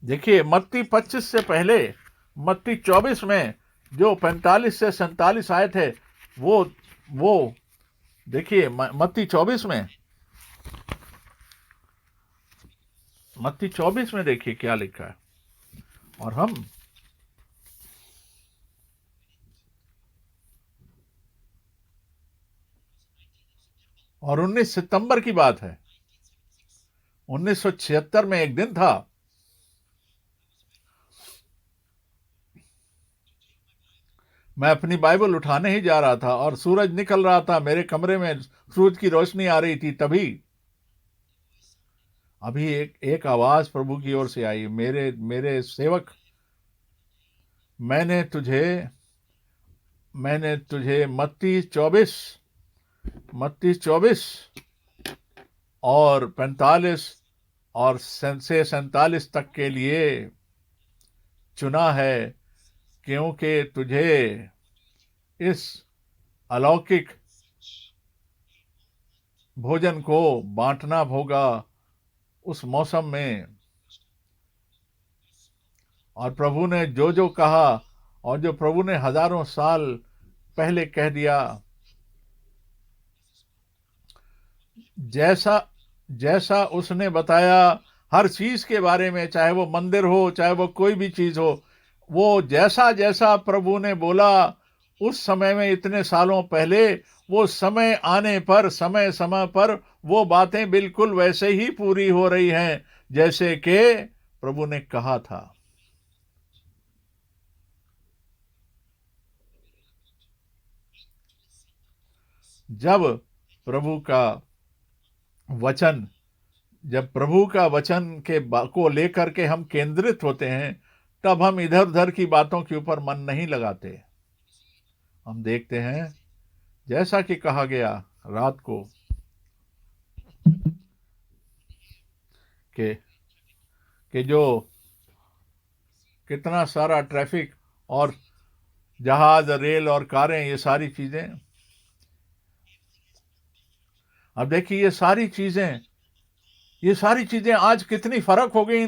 Speaker 1: देखिए मत्ती 25 से पहले मत्ती 24 में जो 45 से 47 आए थे, वो देखिए मत्ती 24 में देखिए क्या लिखा है। और हम और 19 सितंबर की बात है, 1976 में एक दिन था। मैं अपनी बाइबल उठाने ही जा रहा था और सूरज निकल रहा था, मेरे कमरे में सूरज की रोशनी आ रही थी। तभी अभी एक आवाज प्रभु की ओर से आई, मेरे मेरे सेवक, मैंने तुझे मत्ती 24 और 45 और से 47 तक के लिए चुना है, क्योंकि तुझे इस अलौकिक भोजन को बांटना होगा उस मौसम में। और प्रभु ने जो जो कहा, और जो प्रभु ने हजारों साल पहले कह दिया, जैसा जैसा उसने बताया हर चीज के बारे में, चाहे वो मंदिर हो, चाहे वो कोई भी चीज हो, वो जैसा जैसा प्रभु ने बोला उस समय में, इतने सालों पहले, वो समय आने पर, समय समय पर वो बातें बिल्कुल वैसे ही पूरी हो रही हैं जैसे कि प्रभु ने कहा था। जब प्रभु का वचन जब प्रभु का वचन को लेकर के हम केंद्रित होते हैं, तब हम इधर उधर की बातों के ऊपर मन नहीं लगाते। हम देखते हैं जैसा कि कहा गया रात को कि जो कितना सारा ट्रैफिक, और जहाज, रेल और कारें, ये सारी चीजें। अब देखिए ये सारी चीजें आज कितनी फर्क हो गई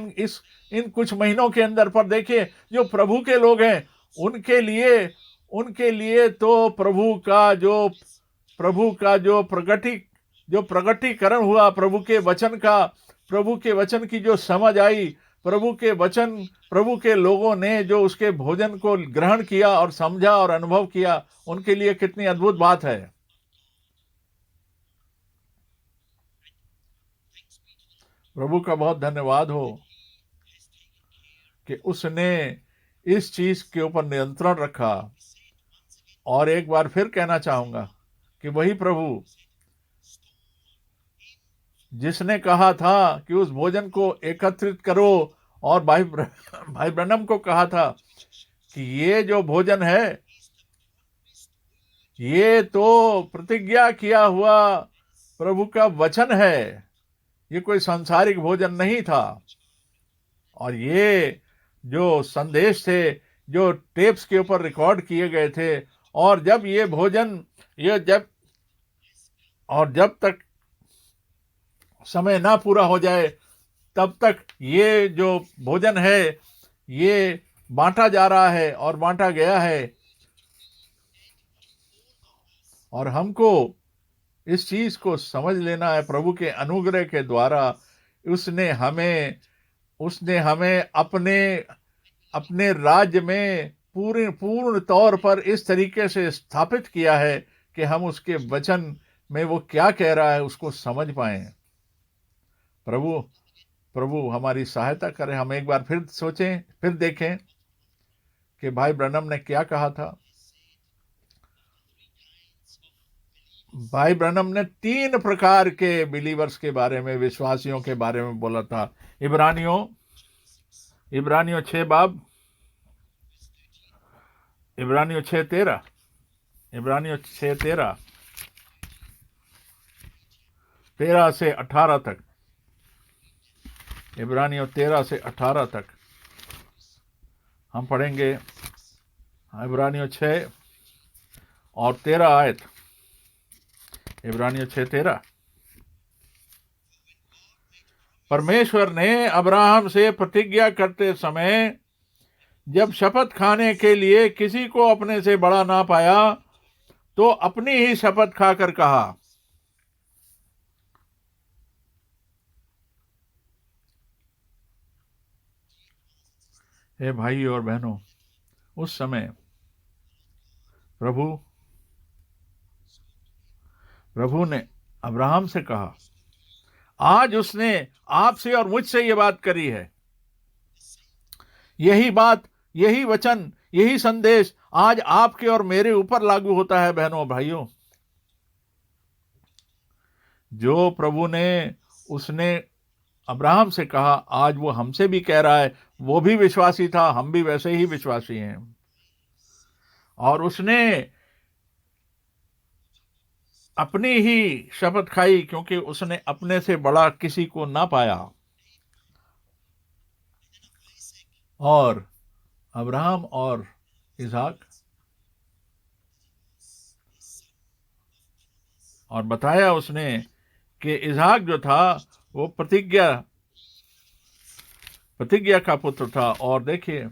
Speaker 1: इन कुछ महीनों के अंदर। पर देखिए जो प्रभु के लोग हैं, उनके लिए तो प्रभु का जो प्रगटीकरण हुआ, प्रभु के वचन की जो समझ आई, प्रभु के लोगों ने जो उसके भोजन को ग्रहण किया और समझा और अनुभव किया, उनके लिए कितनी अद्भुत बात है। प्रभु का बहुत धन्यवाद हो कि उसने इस चीज के ऊपर नियंत्रण रखा। और एक बार फिर कहना चाहूंगा कि वही प्रभु जिसने कहा था कि उस भोजन को एकत्रित करो, और भाई ब्रनम को कहा था कि ये जो भोजन है, ये तो प्रतिज्ञा किया हुआ प्रभु का वचन है, ये कोई सांसारिक भोजन नहीं था। और ये जो संदेश थे, जो टेप्स के ऊपर रिकॉर्ड किए गए थे, और जब ये भोजन ये जब और जब तक समय ना पूरा हो जाए, तब तक ये जो भोजन है, ये बांटा जा रहा है और बांटा गया है। और हमको इस चीज को समझ लेना है, प्रभु के अनुग्रह के द्वारा उसने हमें अपने अपने राज्य में पूर्ण तौर पर इस तरीके से स्थापित किया है कि हम उसके वचन में वो क्या कह रहा है उसको समझ पाए। प्रभु प्रभु हमारी सहायता करे। हम एक बार फिर सोचें, फिर देखें कि भाई ब्रनम ने क्या कहा था। भाई ब्रनम ने 3 प्रकार के बिलीवर्स के बारे में, विश्वासियों के बारे में बोला था। इब्रानियों इब्रानियों 6 बाब, इब्रानियों 6:13, इब्रानियों 6:13, 13 से 18 तक, इब्रानियों 13 से 18 तक हम पढ़ेंगे। इब्रानियों 6 और 13 आयत, इब्रानियों 6:13। परमेश्वर ने अब्राहम से प्रतिज्ञा करते समय जब शपथ खाने के लिए किसी को अपने से बड़ा ना पाया तो अपनी ही शपथ खाकर कहा। हे भाई और बहनों, उस समय प्रभु ने अब्राहम से कहा। आज उसने आपसे और मुझसे ये बात करी है। यही बात, यही वचन, यही संदेश आज आपके और मेरे ऊपर लागू होता है बहनों भाइयों। जो प्रभु ने उसने अब्राहम से कहा, आज वो हमसे भी कह रहा है। वो भी विश्वासी था, हम भी वैसे ही विश्वासी हैं। और उसने अपनी ही शपथ खाई क्योंकि उसने अपने से बड़ा किसी को ना पाया। और अब्राहम और इसहाक, और बताया उसने कि इसहाक जो था वो प्रतिज्ञा का पुत्र था। और देखिए,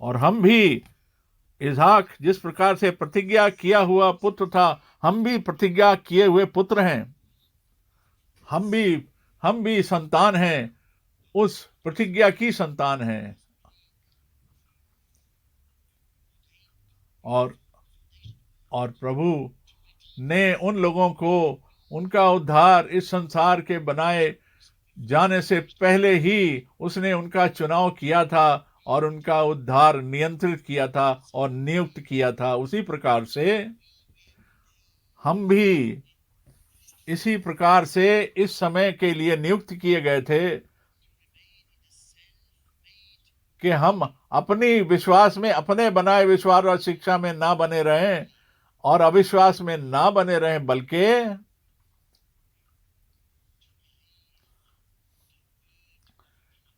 Speaker 1: और हम भी इसहाक जिस प्रकार से प्रतिज्ञा किया हुआ पुत्र था, हम भी प्रतिज्ञा किए हुए पुत्र हैं। हम भी संतान हैं, उस प्रतिज्ञा की संतान हैं। और प्रभु ने उन लोगों को उनका उद्धार इस संसार के बनाए जाने से पहले ही उसने उनका चुनाव किया था और उनका उद्धार नियंत्रित किया था और नियुक्त किया था। उसी प्रकार से हम भी इसी प्रकार से इस समय के लिए नियुक्त किए गए थे कि हम अपनी विश्वास में, अपने बनाए विश्वास और शिक्षा में ना बने रहें और अविश्वास में ना बने रहें, बल्कि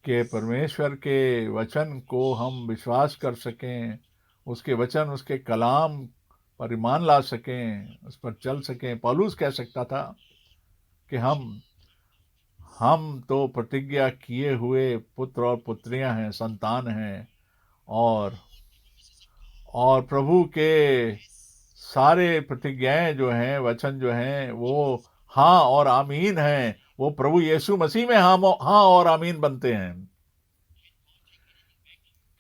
Speaker 1: कि परमेश्वर के वचन को हम विश्वास कर सकें, उसके वचन, उसके कलाम पर ईमान ला सकें, उस पर चल सकें। पौलुस कह सकता था कि हम तो प्रतिज्ञा किए हुए पुत्र और पुत्रियां हैं, संतान हैं। और प्रभु के सारे प्रतिज्ञाएं जो हैं, वचन जो हैं, वो हाँ और आमीन हैं। वो प्रभु यीशु मसीह में हाँ और आमीन बनते हैं।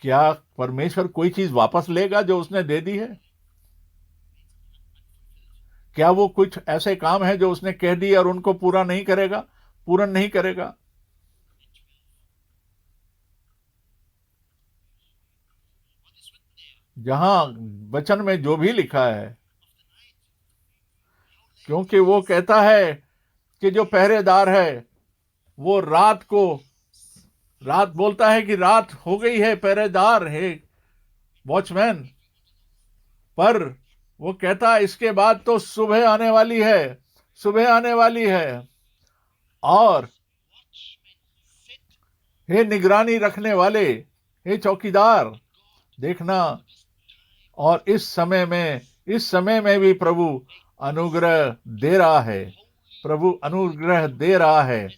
Speaker 1: क्या परमेश्वर कोई चीज वापस लेगा जो उसने दे दी है? क्या वो कुछ ऐसे काम है जो उसने कह दिए और उनको पूरा नहीं करेगा, पूर्ण नहीं करेगा? जहां वचन में जो भी लिखा है, क्योंकि वो कहता है कि जो पहरेदार है वो रात बोलता है कि रात हो गई है, पहरेदार है, वॉचमैन। पर वो कहता है इसके बाद तो सुबह आने वाली है, सुबह आने वाली है। और हे निगरानी रखने वाले, हे चौकीदार, देखना। और इस समय में भी प्रभु अनुग्रह दे रहा है। प्रभु अनुग्रह दे रहा है।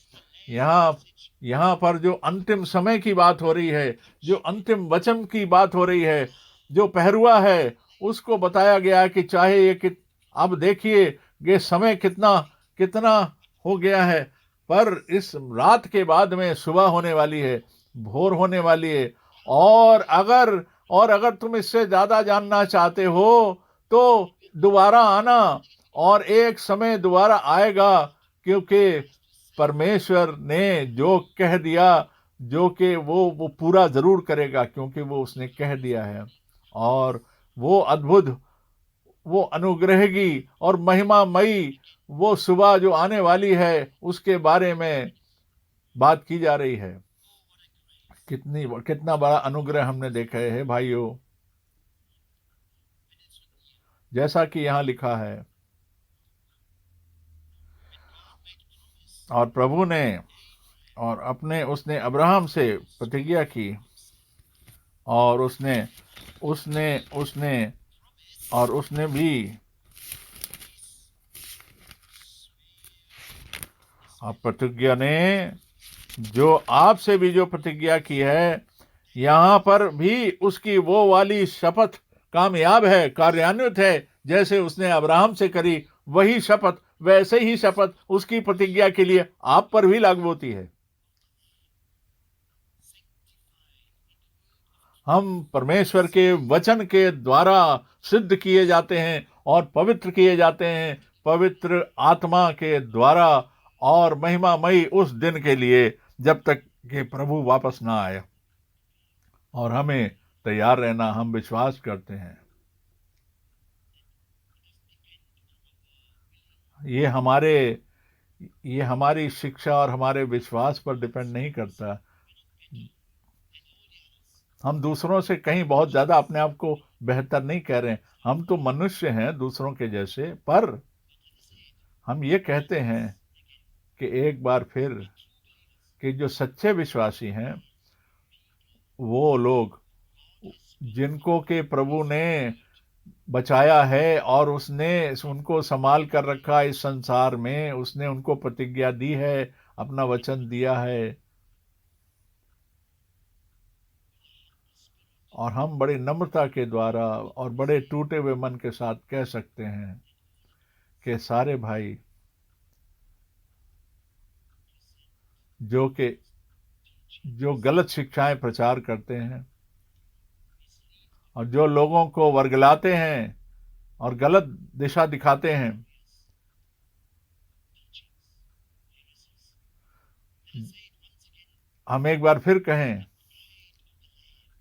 Speaker 1: यहाँ पर जो अंतिम समय की बात हो रही है, जो अंतिम वचन की बात हो रही है, जो पहरुआ है, उसको बताया गया कि चाहे अब देखिए ये समय कितना कितना हो गया है, पर इस रात के बाद में सुबह होने वाली है, भोर होने वाली है। और अगर तुम इससे ज्यादा जानना चाहते हो तो दोबारा आना, और एक समय दोबारा आएगा, क्योंकि परमेश्वर ने जो कह दिया, जो कि वो पूरा जरूर करेगा, क्योंकि वो उसने कह दिया है। और वो अद्भुत, वो अनुग्रही और महिमामयी वो सुबह जो आने वाली है, उसके बारे में बात की जा रही है। कितना बड़ा अनुग्रह हमने देखा है भाइयों। जैसा कि यहाँ लिखा है, और प्रभु ने उसने अब्राहम से प्रतिज्ञा की, और उसने उसने उसने और उसने भी प्रतिज्ञा ने जो आपसे भी जो प्रतिज्ञा की है, यहाँ पर भी उसकी वो वाली शपथ कामयाब है, कार्यान्वित है। जैसे उसने अब्राहम से करी, वही शपथ, वैसे ही शपथ उसकी प्रतिज्ञा के लिए आप पर भी लागू होती है। हम परमेश्वर के वचन के द्वारा सिद्ध किए जाते हैं और पवित्र किए जाते हैं, पवित्र आत्मा के द्वारा, और महिमामयी उस दिन के लिए जब तक कि प्रभु वापस ना आए। और हमें तैयार रहना, हम विश्वास करते हैं। ये हमारी शिक्षा और हमारे विश्वास पर डिपेंड नहीं करता। हम दूसरों से कहीं बहुत ज्यादा अपने आप को बेहतर नहीं कह रहे हैं। हम तो मनुष्य हैं दूसरों के जैसे, पर हम ये कहते हैं कि एक बार फिर कि जो सच्चे विश्वासी हैं, वो लोग जिनको के प्रभु ने बचाया है और उसने उनको संभाल कर रखा इस संसार में, उसने उनको प्रतिज्ञा दी है, अपना वचन दिया है, और हम बड़ी नम्रता के द्वारा और बड़े टूटे हुए मन के साथ कह सकते हैं कि सारे भाई जो गलत शिक्षाएं प्रचार करते हैं और जो लोगों को वर्गलाते हैं और गलत दिशा दिखाते हैं, हम एक बार फिर कहें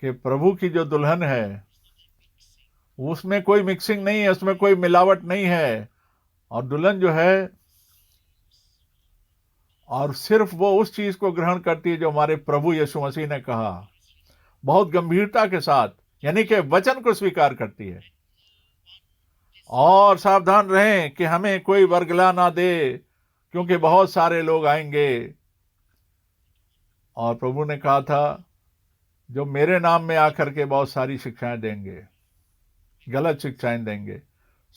Speaker 1: कि प्रभु की जो दुल्हन है, उसमें कोई मिक्सिंग नहीं है, उसमें कोई मिलावट नहीं है। और दुल्हन जो है, और सिर्फ वो उस चीज को ग्रहण करती है जो हमारे प्रभु यीशु मसीह ने कहा, बहुत गंभीरता के साथ, यानी कि वचन को स्वीकार करती है। और सावधान रहें कि हमें कोई वर्गला ना दे, क्योंकि बहुत सारे लोग आएंगे। और प्रभु ने कहा था, जो मेरे नाम में आकर के बहुत सारी शिक्षाएं देंगे, गलत शिक्षाएं देंगे।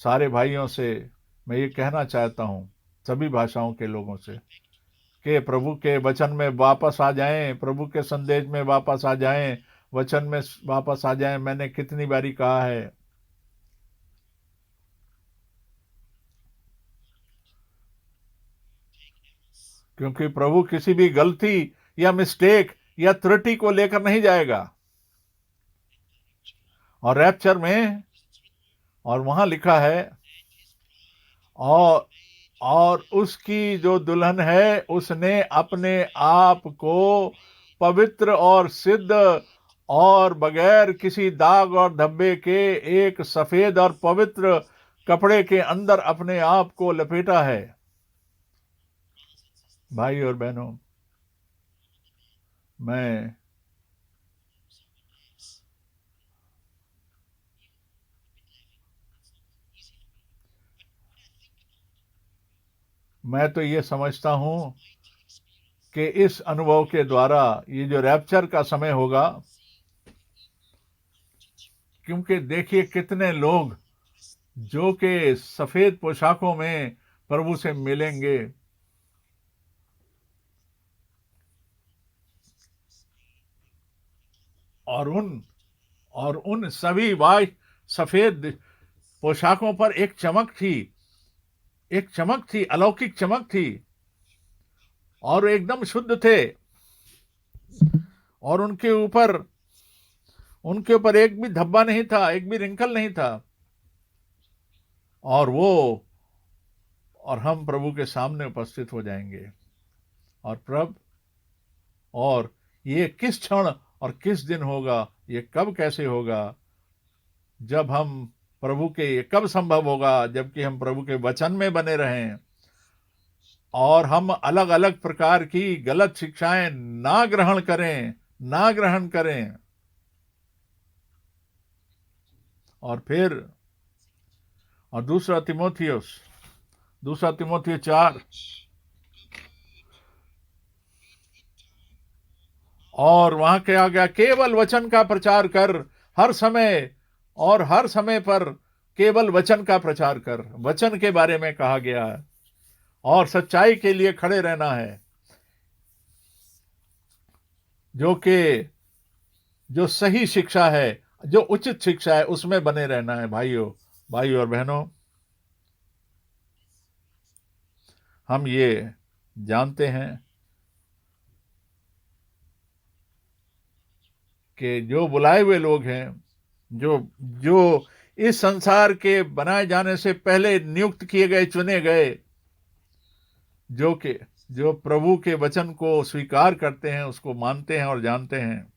Speaker 1: सारे भाइयों से मैं ये कहना चाहता हूं, सभी भाषाओं के लोगों से, कि प्रभु के वचन में वापस आ जाएं, प्रभु के संदेश में वापस आ जाएं, वचन में वापस आ जाएं। मैंने कितनी बारी कहा है, क्योंकि प्रभु किसी भी गलती या मिस्टेक या त्रुटि को लेकर नहीं जाएगा। और रैप्चर में, और वहां लिखा है, और उसकी जो दुल्हन है, उसने अपने आप को पवित्र और सिद्ध और बगैर किसी दाग और धब्बे के एक सफेद और पवित्र कपड़े के अंदर अपने आप को लपेटा है। भाई और बहनों, मैं तो ये समझता हूं कि इस अनुभव के द्वारा ये जो रैप्चर का समय होगा, क्योंकि देखिए कितने लोग जो कि सफेद पोशाकों में प्रभु से मिलेंगे, और उन सभी वाइट सफेद पोशाकों पर एक चमक थी, अलौकिक चमक थी, और एकदम शुद्ध थे, और उनके ऊपर एक भी धब्बा नहीं था, एक भी रिंकल नहीं था। और हम प्रभु के सामने उपस्थित हो जाएंगे। और ये किस क्षण और किस दिन होगा, ये कब कैसे होगा, जब हम प्रभु के, ये कब संभव होगा, जबकि हम प्रभु के वचन में बने रहें। और हम अलग अलग प्रकार की गलत शिक्षाएं ना ग्रहण करें, ना ग्रहण करें। और फिर और दूसरा तिमोथियुस 4, और वहां क्या गया, केवल वचन का प्रचार कर हर समय, और हर समय पर केवल वचन का प्रचार कर। वचन के बारे में कहा गया है, और सच्चाई के लिए खड़े रहना है, जो सही शिक्षा है, जो उचित शिक्षा है, उसमें बने रहना है। भाइयों और बहनों, हम ये जानते हैं कि जो बुलाए हुए लोग हैं, जो जो इस संसार के बनाए जाने से पहले नियुक्त किए गए, चुने गए, जो प्रभु के वचन को स्वीकार करते हैं, उसको मानते हैं और जानते हैं।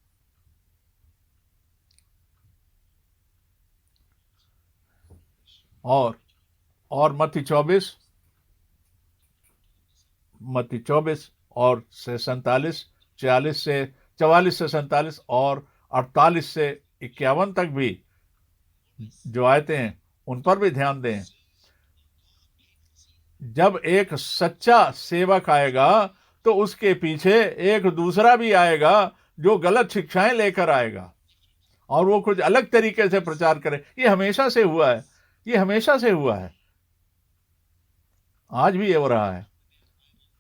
Speaker 1: और मत्ती 24 और से 47, 44 से 47 और 48 से 51 तक भी जो आयतें हैं, उन पर भी ध्यान दें। जब एक सच्चा सेवक आएगा तो उसके पीछे एक दूसरा भी आएगा जो गलत शिक्षाएं लेकर आएगा, और वो कुछ अलग तरीके से प्रचार करे। ये हमेशा से हुआ है, ये हमेशा से हुआ है, आज भी ये हो रहा है।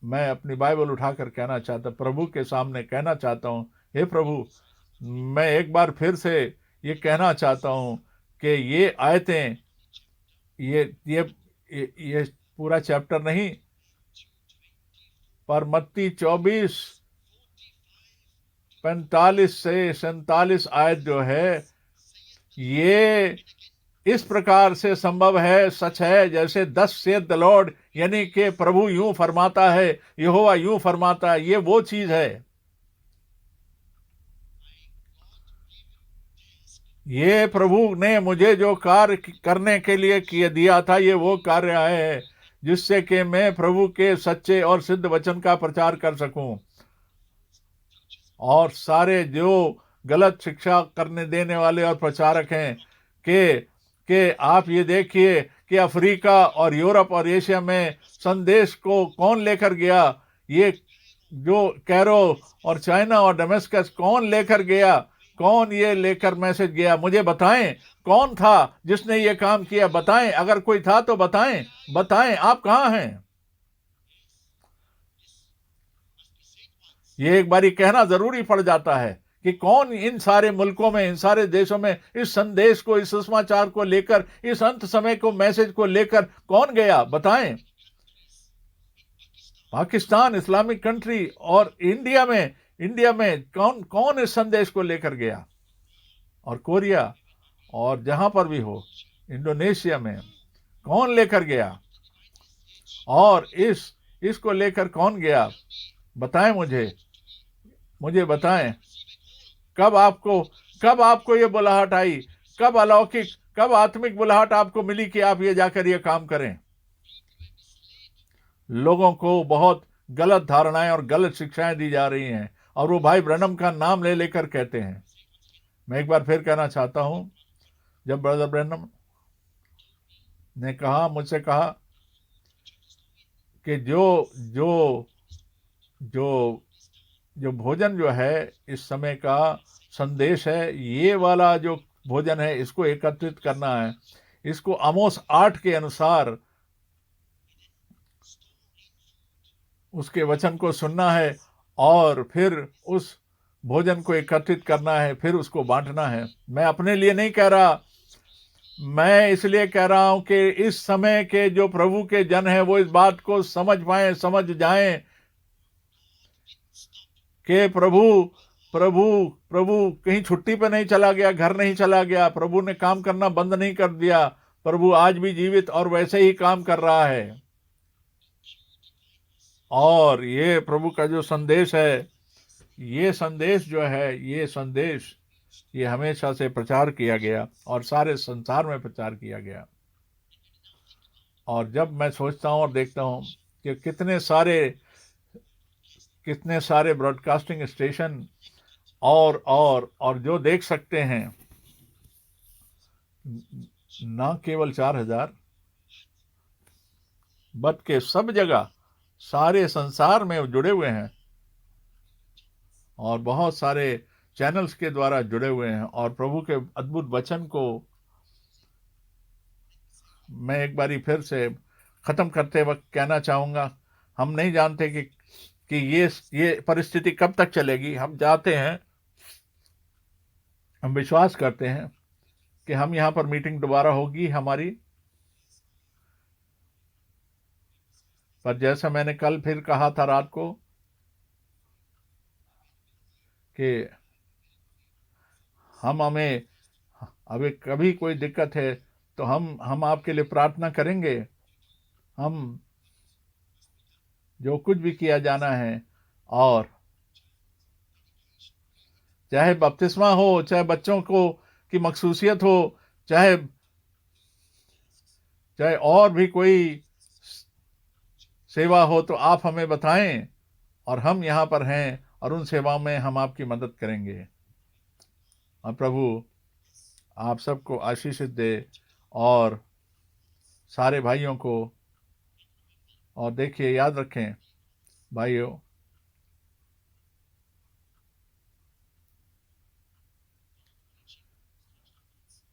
Speaker 1: मैं अपनी बाइबल उठाकर कहना चाहता, प्रभु के सामने कहना चाहता हूं, हे प्रभु, मैं एक बार फिर से ये कहना चाहता हूं कि ये आयतें, ये पूरा चैप्टर नहीं, पर मत्ती 24 45 से 47 आयत जो है, ये इस प्रकार से संभव है, सच है, जैसे दस सेड द लॉर्ड, यानी कि प्रभु यूं फरमाता है, यहोवा यूं फरमाता है। ये वो चीज है, ये प्रभु ने मुझे जो कार्य करने के लिए किया दिया था, ये वो कार्य है जिससे कि मैं प्रभु के सच्चे और सिद्ध वचन का प्रचार कर सकूं, और सारे जो गलत शिक्षा करने देने वाले और प्रचारक हैं कि आप ये देखिए कि अफ्रीका और यूरोप और एशिया में संदेश को कौन लेकर गया, ये जो कैरो और चाइना और दमिश्कस कौन लेकर गया, कौन ये लेकर मैसेज गया, मुझे बताएं, कौन था जिसने ये काम किया, बताएं, अगर कोई था तो बताएं, बताएं, आप कहां हैं। ये एक बारी कहना जरूरी पड़ जाता है कि कौन इन सारे मुल्कों में, इन सारे देशों में इस संदेश को, इस सुसमाचार को लेकर, इस अंत समय को, मैसेज को लेकर कौन गया, बताएं। पाकिस्तान इस्लामिक कंट्री और इंडिया में कौन कौन इस संदेश को लेकर गया, और कोरिया और जहां पर भी हो, इंडोनेशिया में कौन लेकर गया, और इसको लेकर कौन गया, बताएं, मुझे बताएं। कब आपको ये बुलाहट आई, कब अलौकिक, कब आत्मिक बुलाहट आपको मिली कि आप ये जाकर ये काम करें। लोगों को बहुत गलत धारणाएं और गलत शिक्षाएं दी जा रही हैं, और वो भाई ब्रैनम का नाम ले लेकर कहते हैं। मैं एक बार फिर कहना चाहता हूं, जब ब्रदर ब्रैनम ने मुझसे कहा कि जो जो जो जो भोजन जो है इस समय का संदेश है, ये वाला जो भोजन है, इसको एकत्रित करना है, इसको आमोस 8 के अनुसार उसके वचन को सुनना है, और फिर उस भोजन को एकत्रित करना है, फिर उसको बांटना है। मैं अपने लिए नहीं कह रहा, मैं इसलिए कह रहा हूं कि इस समय के जो प्रभु के जन हैं वो इस बात को समझ पाएं, समझ जाएं कि प्रभु प्रभु प्रभु कहीं छुट्टी पे नहीं चला गया, घर नहीं चला गया, प्रभु ने काम करना बंद नहीं कर दिया। प्रभु आज भी जीवित और वैसे ही काम कर रहा है, और ये प्रभु का जो संदेश है, ये संदेश जो है, ये हमेशा से प्रचार किया गया और सारे संसार में प्रचार किया गया। और जब मैं सोचता हूं और देखता हूं कि कितने सारे ब्रॉडकास्टिंग स्टेशन और जो देख सकते हैं, ना केवल 4,000 बल्कि सब जगह सारे संसार में जुड़े हुए हैं और बहुत सारे चैनल्स के द्वारा जुड़े हुए हैं। और प्रभु के अद्भुत वचन को मैं एक बारी फिर से खत्म करते वक्त कहना चाहूंगा, हम नहीं जानते कि ये परिस्थिति कब तक चलेगी। हम चाहते हैं, हम विश्वास करते हैं कि हम यहाँ पर मीटिंग दोबारा होगी हमारी, पर जैसा मैंने कल फिर कहा था रात को कि हमें अभी कभी कोई दिक्कत है तो हम आपके लिए प्रार्थना करेंगे। हम जो कुछ भी किया जाना है, और चाहे बपतिस्मा हो, चाहे बच्चों को की मखसूसियत हो, चाहे चाहे और भी कोई सेवा हो, तो आप हमें बताएं और हम यहाँ पर हैं और उन सेवाओं में हम आपकी मदद करेंगे। और प्रभु आप सबको आशीषित दे और सारे भाइयों को। और देखिए, याद रखें भाइयों,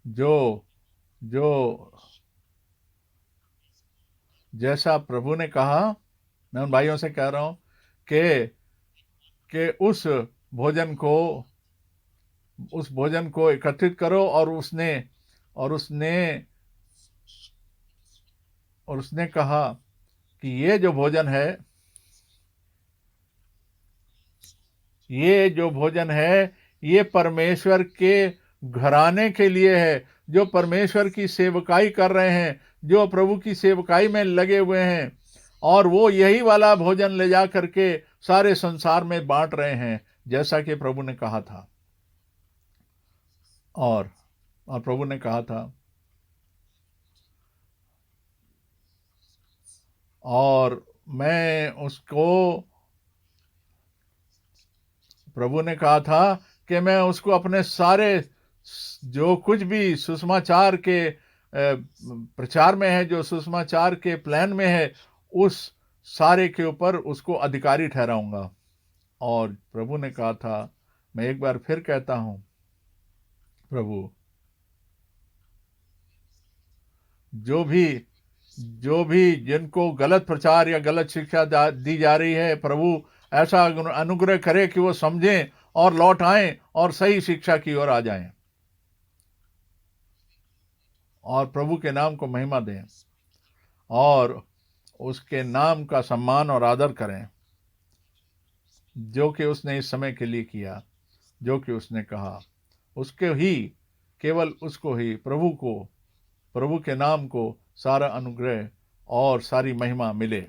Speaker 1: जो जो जैसा प्रभु ने कहा, मैं उन भाइयों से कह रहा हूं कि उस भोजन को एकत्रित करो। और उसने और उसने कहा कि ये जो भोजन है, ये परमेश्वर के घराने के लिए है, जो परमेश्वर की सेवकाई कर रहे हैं, जो प्रभु की सेवकाई में लगे हुए हैं, और वो यही वाला भोजन ले जा करके सारे संसार में बांट रहे हैं, जैसा कि प्रभु ने कहा था। और प्रभु ने कहा था, और प्रभु ने कहा था कि मैं उसको अपने सारे जो कुछ भी सुसमाचार के प्रचार में है, जो सुसमाचार के प्लान में है, उस सारे के ऊपर उसको अधिकारी ठहराऊंगा। और प्रभु ने कहा था, मैं एक बार फिर कहता हूं, प्रभु जो भी जिनको गलत प्रचार या गलत शिक्षा दी जा रही है, प्रभु ऐसा अनुग्रह करे कि वो समझें और लौट आएं और सही शिक्षा की ओर आ जाएं और प्रभु के नाम को महिमा दें और उसके नाम का सम्मान और आदर करें, जो कि उसने इस समय के लिए किया, जो कि उसने कहा। उसके ही, केवल उसको ही, प्रभु के नाम को सारा अनुग्रह और सारी महिमा मिले।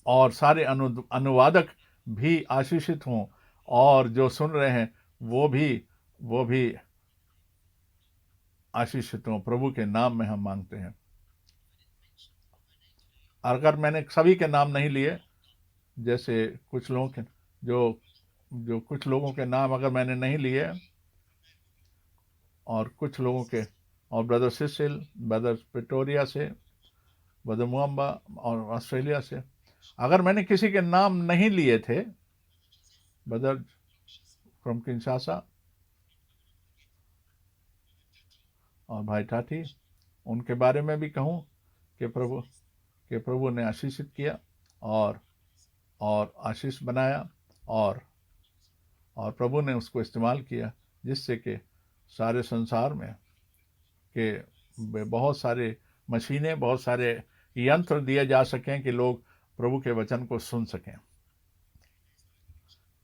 Speaker 1: और सारे अनुवादक भी आशीषित हों, और जो सुन रहे हैं वो भी आशीषित हों। प्रभु के नाम में हम मांगते हैं। अगर मैंने सभी के नाम नहीं लिए, जैसे कुछ लोगों के कुछ लोगों के नाम अगर मैंने नहीं लिए, और कुछ लोगों के, और ब्रदर सिसिल, ब्रदर पिटोरिया से, ब्रदर मुअम्बा, और ऑस्ट्रेलिया से, अगर मैंने किसी के नाम नहीं लिए थे, ब्रदर फ्रॉम किंशासा और भाई टाटी, उनके बारे में भी कहूं कि प्रभु ने आशीषित किया और आशीष बनाया, और प्रभु ने उसको इस्तेमाल किया, जिससे कि सारे संसार में के बहुत सारे मशीनें, बहुत सारे यंत्र दिए जा सकें कि लोग प्रभु के वचन को सुन सकें।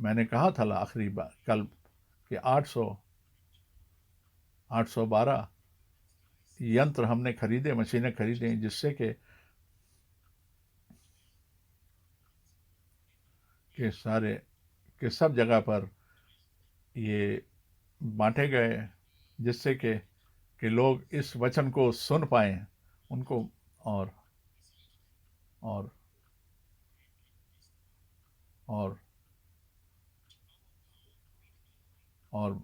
Speaker 1: मैंने कहा था आखिरी बार कल कि 812 यंत्र हमने खरीदे, मशीनें खरीदे, जिससे कि सब जगह पर ये बांटे गए, जिससे कि कि लोग इस वचन को सुन पाएं, उनको और और और और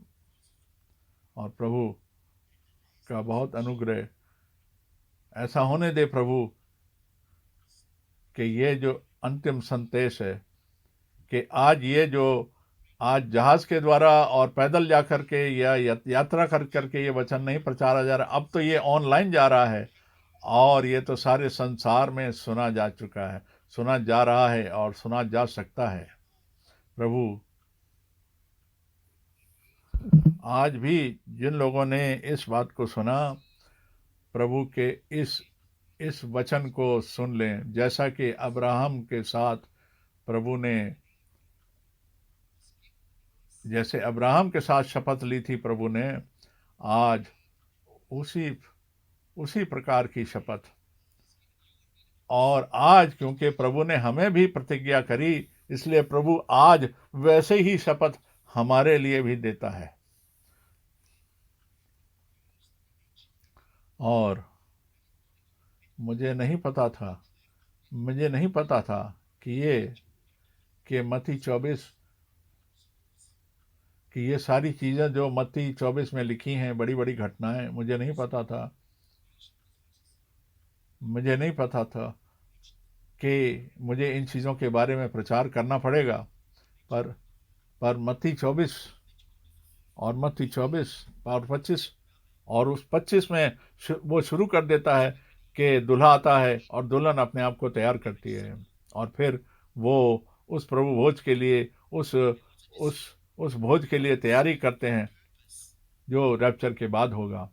Speaker 1: और प्रभु का बहुत अनुग्रह ऐसा होने दे प्रभु कि ये जो अंतिम संदेश है, कि आज ये जो आज जहाज के द्वारा और पैदल जा करके या यात्रा कर करके ये वचन नहीं प्रचारा जा रहा, अब तो ये ऑनलाइन जा रहा है और ये तो सारे संसार में सुना जा चुका है, सुना जा रहा है और सुना जा सकता है। प्रभु आज भी जिन लोगों ने इस बात को सुना, प्रभु के इस वचन को सुन लें, जैसा कि अब्राहम के साथ प्रभु ने, जैसे अब्राहम के साथ शपथ ली थी प्रभु ने, आज उसी प्रकार की शपथ, और आज क्योंकि प्रभु ने हमें भी प्रतिज्ञा करी, इसलिए प्रभु आज वैसे ही शपथ हमारे लिए भी देता है। और मुझे नहीं पता था कि मत्ती 24 कि ये सारी चीज़ें जो मत्ती 24 में लिखी हैं, बड़ी बड़ी घटनाएं, मुझे नहीं पता था कि मुझे इन चीज़ों के बारे में प्रचार करना पड़ेगा। पर मत्ती 24 और 25 और उस 25 में वो शुरू कर देता है कि दूल्हा आता है और दुल्हन अपने आप को तैयार करती है, और फिर वो उस प्रभु भोज के लिए उस भोज के लिए तैयारी करते हैं जो रैप्चर के बाद होगा।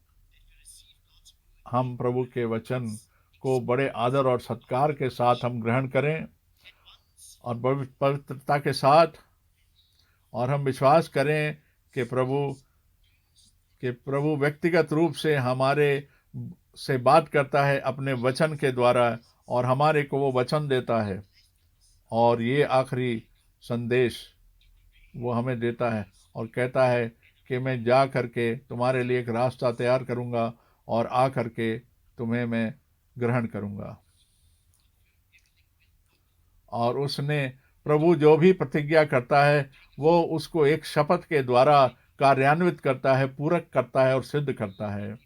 Speaker 1: हम प्रभु के वचन को बड़े आदर और सत्कार के साथ हम ग्रहण करें और पवित्रता के साथ, और हम विश्वास करें कि प्रभु व्यक्तिगत रूप से हमारे से बात करता है अपने वचन के द्वारा, और हमारे को वो वचन देता है, और ये आखिरी संदेश वो हमें देता है और कहता है कि मैं जा करके तुम्हारे लिए एक रास्ता तैयार करूँगा और आ करके तुम्हें मैं ग्रहण करूँगा। और उसने प्रभु जो भी प्रतिज्ञा करता है वो उसको एक शपथ के द्वारा कार्यान्वित करता है, पूरक करता है और सिद्ध करता है।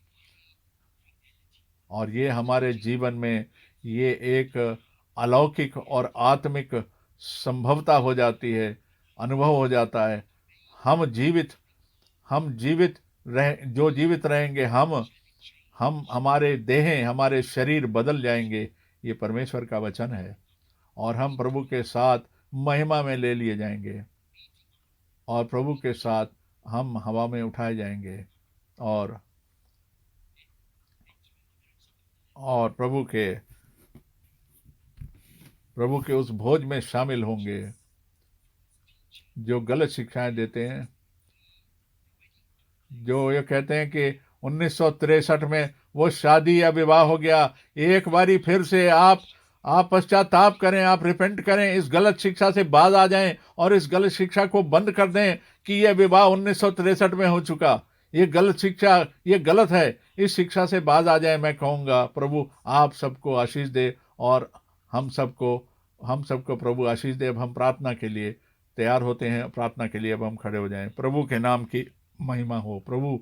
Speaker 1: और ये हमारे जीवन में ये एक अलौकिक और आत्मिक संभवता हो जाती है, अनुभव हो जाता है। हम जीवित जो जीवित रहेंगे, हम हमारे देहें, हमारे शरीर बदल जाएंगे। ये परमेश्वर का वचन है, और हम प्रभु के साथ महिमा में ले लिए जाएंगे, और प्रभु के साथ हम हवा में उठाए जाएंगे, और प्रभु के उस भोज में शामिल होंगे। जो गलत शिक्षाएं देते हैं, जो ये कहते हैं कि 1963 में वो शादी या विवाह हो गया, एक बारी फिर से आप पश्चाताप करें, आप रिपेंट करें, इस गलत शिक्षा से बाज आ जाएं और इस गलत शिक्षा को बंद कर दें कि यह विवाह 1963 में हो चुका। ये गलत शिक्षा, ये गलत है। इस शिक्षा से बाज आ जाए। मैं कहूँगा प्रभु आप सबको आशीष दे, और हम सबको प्रभु आशीष दे। अब हम प्रार्थना के लिए तैयार होते हैं। प्रार्थना के लिए अब हम खड़े हो जाएं। प्रभु के नाम की महिमा हो। प्रभु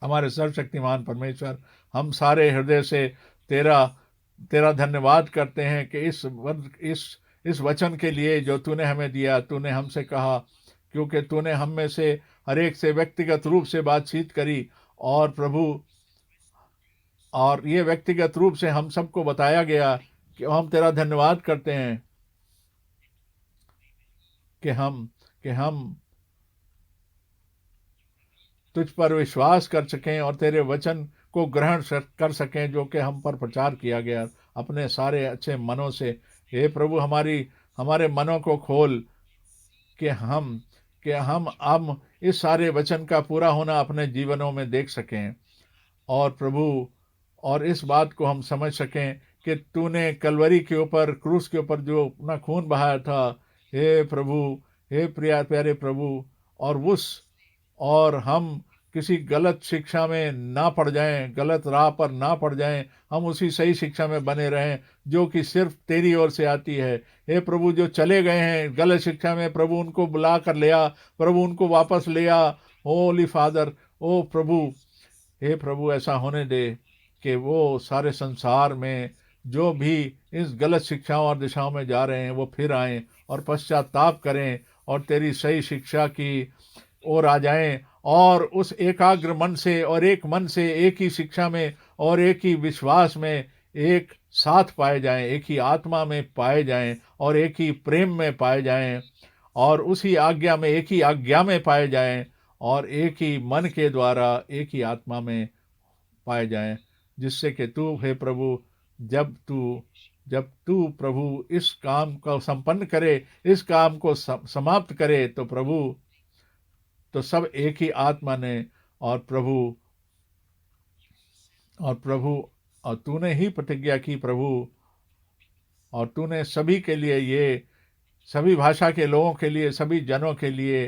Speaker 1: हमारे सर्वशक्तिमान परमेश्वर, हम सारे हृदय से तेरा धन्यवाद करते हैं कि इस वचन के लिए जो तूने हमें दिया, तूने हमसे कहा, क्योंकि तूने हम में से हर एक से व्यक्तिगत रूप से बातचीत करी, और प्रभु और ये व्यक्तिगत रूप से हम सबको बताया गया कि हम तेरा धन्यवाद करते हैं कि हम तुझ पर विश्वास कर सकें और तेरे वचन को ग्रहण कर सकें जो कि हम पर प्रचार किया गया अपने सारे अच्छे मनों से। हे प्रभु हमारे मनों को खोल कि हम इस सारे वचन का पूरा होना अपने जीवनों में देख सकें, और प्रभु और इस बात को हम समझ सकें कि तूने कलवरी के ऊपर, क्रूस के ऊपर जो अपना खून बहाया था, हे प्रभु, हे प्यारे प्रभु, और हम किसी गलत शिक्षा में ना पड़ जाएं, गलत राह पर ना पड़ जाएं। हम उसी सही शिक्षा में बने रहें जो कि सिर्फ तेरी ओर से आती है। हे प्रभु, जो चले गए हैं गलत शिक्षा में, प्रभु उनको बुला कर ले आ, प्रभु उनको वापस ले आ। होली फादर, ओ प्रभु, हे प्रभु, ऐसा होने दे कि वो सारे संसार में जो भी इस गलत शिक्षाओं और दिशाओं में जा रहे हैं वो फिर आएं और पश्चाताप करें और तेरी सही शिक्षा की ओर आ जाएं, और उस एकाग्र मन से और एक मन से एक ही शिक्षा में और एक ही विश्वास में एक साथ पाए जाएं, एक ही आत्मा में पाए जाएं और एक ही प्रेम में पाए जाएं और उसी आज्ञा में, एक ही आज्ञा में पाए जाएं और एक ही मन के द्वारा एक ही आत्मा में पाए जाएं, जिससे कि तू हे प्रभु, जब तू प्रभु इस काम को संपन्न करे, इस काम को समाप्त करे, तो प्रभु, तो सब एक ही आत्मा ने और प्रभु और प्रभु और तूने ही प्रतिज्ञा की प्रभु, और तूने सभी के लिए, ये सभी भाषा के लोगों के लिए, सभी जनों के लिए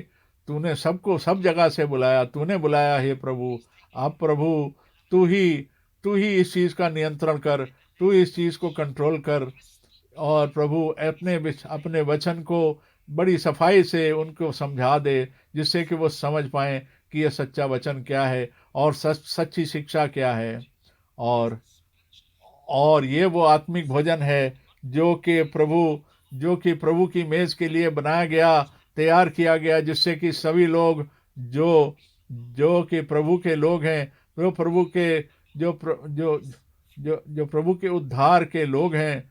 Speaker 1: तूने सबको सब जगह से बुलाया, तूने बुलाया हे प्रभु। अब प्रभु, तू ही इस चीज़ का नियंत्रण कर, तू इस चीज़ को कंट्रोल कर, और प्रभु अपने वचन को बड़ी सफाई से उनको समझा दे, जिससे कि वो समझ पाएं कि यह सच्चा वचन क्या है और सच्ची शिक्षा क्या है। और ये वो आत्मिक भोजन है जो कि प्रभु की मेज के लिए बनाया गया, तैयार किया गया, जिससे कि सभी लोग जो जो कि प्रभु के लोग हैं, जो प्रभु के जो प्र, जो जो जो प्रभु के उद्धार के लोग हैं,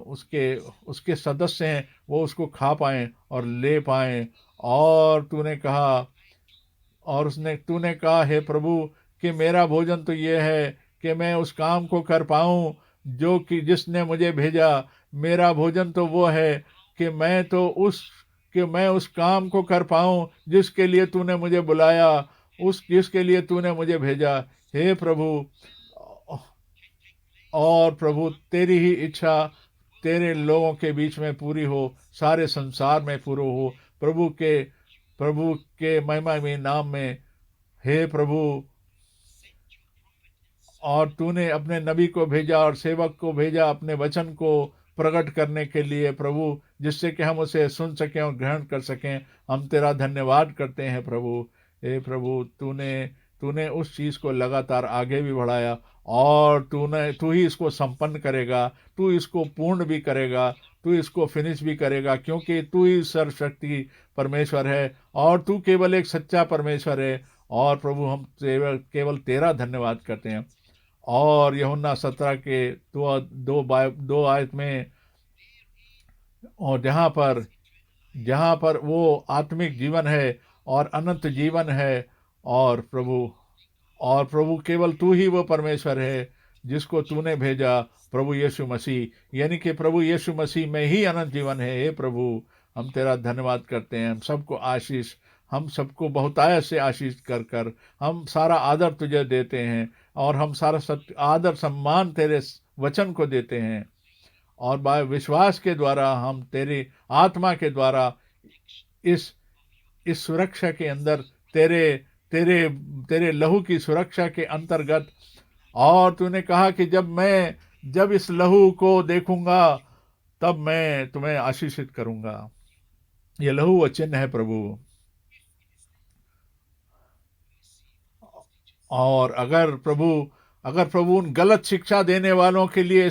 Speaker 1: उसके उसके सदस्य हैं, वो उसको खा पाएं और ले पाएं। और तूने कहा हे प्रभु कि मेरा भोजन तो ये है कि मैं उस काम को कर पाऊं जो कि जिसने मुझे भेजा। मेरा भोजन तो वो है कि मैं उस काम को कर पाऊं जिसके लिए तूने मुझे बुलाया, जिसके लिए तूने मुझे भेजा। हे प्रभु, और प्रभु तेरी ही इच्छा तेरे लोगों के बीच में पूरी हो, सारे संसार में पूरी हो, प्रभु के महिमामय नाम में। हे प्रभु, और तूने अपने नबी को भेजा और सेवक को भेजा अपने वचन को प्रकट करने के लिए प्रभु, जिससे कि हम उसे सुन सकें और ग्रहण कर सकें। हम तेरा धन्यवाद करते हैं प्रभु। हे प्रभु, तूने उस चीज़ को लगातार आगे भी बढ़ाया, और तू ही इसको संपन्न करेगा, तू इसको पूर्ण भी करेगा, तू इसको फिनिश भी करेगा, क्योंकि तू ही सर्वशक्ति परमेश्वर है और तू केवल एक सच्चा परमेश्वर है। और प्रभु, हम केवल तेरा धन्यवाद करते हैं। और यूहन्ना 17 के दो आयत में, और जहाँ पर वो आत्मिक जीवन है और अनंत जीवन है, और प्रभु केवल तू ही वो परमेश्वर है जिसको तूने भेजा, प्रभु यीशु मसीह, यानी कि प्रभु यीशु मसीह में ही अनंत जीवन है। हे प्रभु, हम तेरा धन्यवाद करते हैं। हम सबको बहुतायत से आशीष कर हम सारा आदर तुझे देते हैं, और हम सारा आदर सम्मान तेरे वचन को देते हैं, और बाय विश्वास के द्वारा हम तेरी आत्मा के द्वारा इस सुरक्षा के अंदर, तेरे तेरे तेरे लहू की सुरक्षा के अंतर्गत। और तूने कहा कि जब इस लहू को देखूंगा तब मैं तुम्हें आशीषित करूंगा। ये लहू व चिन्ह है प्रभु। और अगर प्रभु उन गलत शिक्षा देने वालों के लिए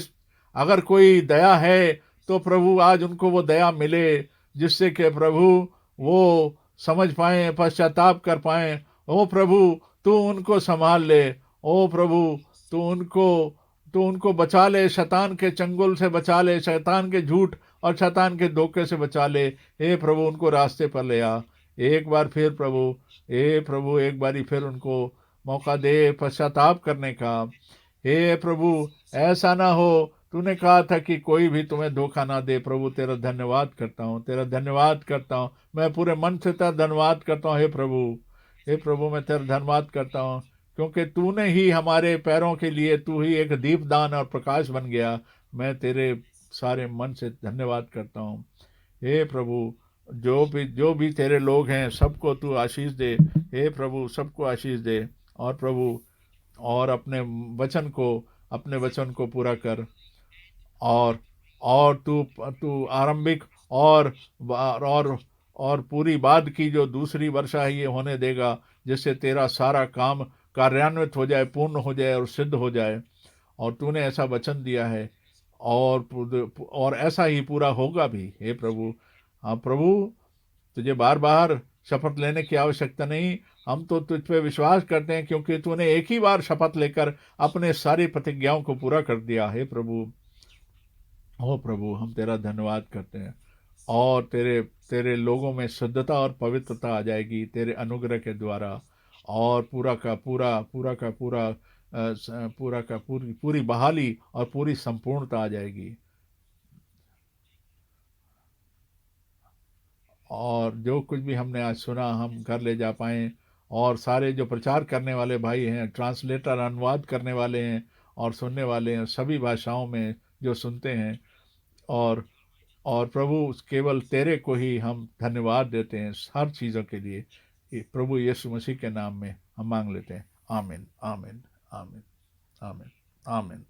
Speaker 1: अगर कोई दया है, तो प्रभु आज उनको वो दया मिले, जिससे कि प्रभु वो समझ पाए, पश्चाताप कर पाए। ओ प्रभु, तू उनको संभाल ले। ओ प्रभु, तू उनको बचा ले, शैतान के चंगुल से बचा ले, शैतान के झूठ और शैतान के धोखे से बचा ले। हे प्रभु, उनको रास्ते पर ले आ। एक बार फिर प्रभु, हे प्रभु, एक बारी फिर उनको मौका दे पश्चाताप करने का। हे प्रभु, ऐसा ना हो, तूने कहा था कि कोई भी तुम्हें धोखा ना दे। प्रभु, तेरा धन्यवाद करता हूँ, तेरा धन्यवाद करता हूँ, मैं पूरे मन से तेरा धन्यवाद करता हूँ। हे प्रभु, मैं तेरा धन्यवाद करता हूँ, क्योंकि तूने ही हमारे पैरों के लिए, तू ही एक दीपदान और प्रकाश बन गया। मैं तेरे सारे मन से धन्यवाद करता हूँ। हे प्रभु, जो भी तेरे लोग हैं सबको तू आशीष दे। हे प्रभु सबको आशीष दे। और प्रभु और अपने वचन को पूरा कर। और तू तू आरंभिक और और और पूरी बाद की जो दूसरी वर्षा है ये होने देगा, जिससे तेरा सारा काम कार्यान्वित हो जाए, पूर्ण हो जाए और सिद्ध हो जाए। और तूने ऐसा वचन दिया है, और ऐसा ही पूरा होगा भी हे प्रभु। हाँ प्रभु, तुझे बार बार शपथ लेने की आवश्यकता नहीं, हम तो तुझ पे विश्वास करते हैं, क्योंकि तूने एक ही बार शपथ लेकर अपने सारी प्रतिज्ञाओं को पूरा कर दिया हे प्रभु। ओ प्रभु, हम तेरा धन्यवाद करते हैं। और तेरे तेरे लोगों में शुद्धता और पवित्रता आ जाएगी तेरे अनुग्रह के द्वारा। और पूरा का पूरी पूरी बहाली और पूरी संपूर्णता आ जाएगी। और जो कुछ भी हमने आज सुना हम घर ले जा पाएँ। और सारे जो प्रचार करने वाले भाई हैं, ट्रांसलेटर अनुवाद करने वाले हैं और सुनने वाले हैं, सभी भाषाओं में जो सुनते हैं। और प्रभु, केवल तेरे को ही हम धन्यवाद देते हैं हर चीज़ों के लिए। प्रभु यीशु मसीह के नाम में हम मांग लेते हैं। आमीन, आमीन, आमीन, आमीन, आमीन।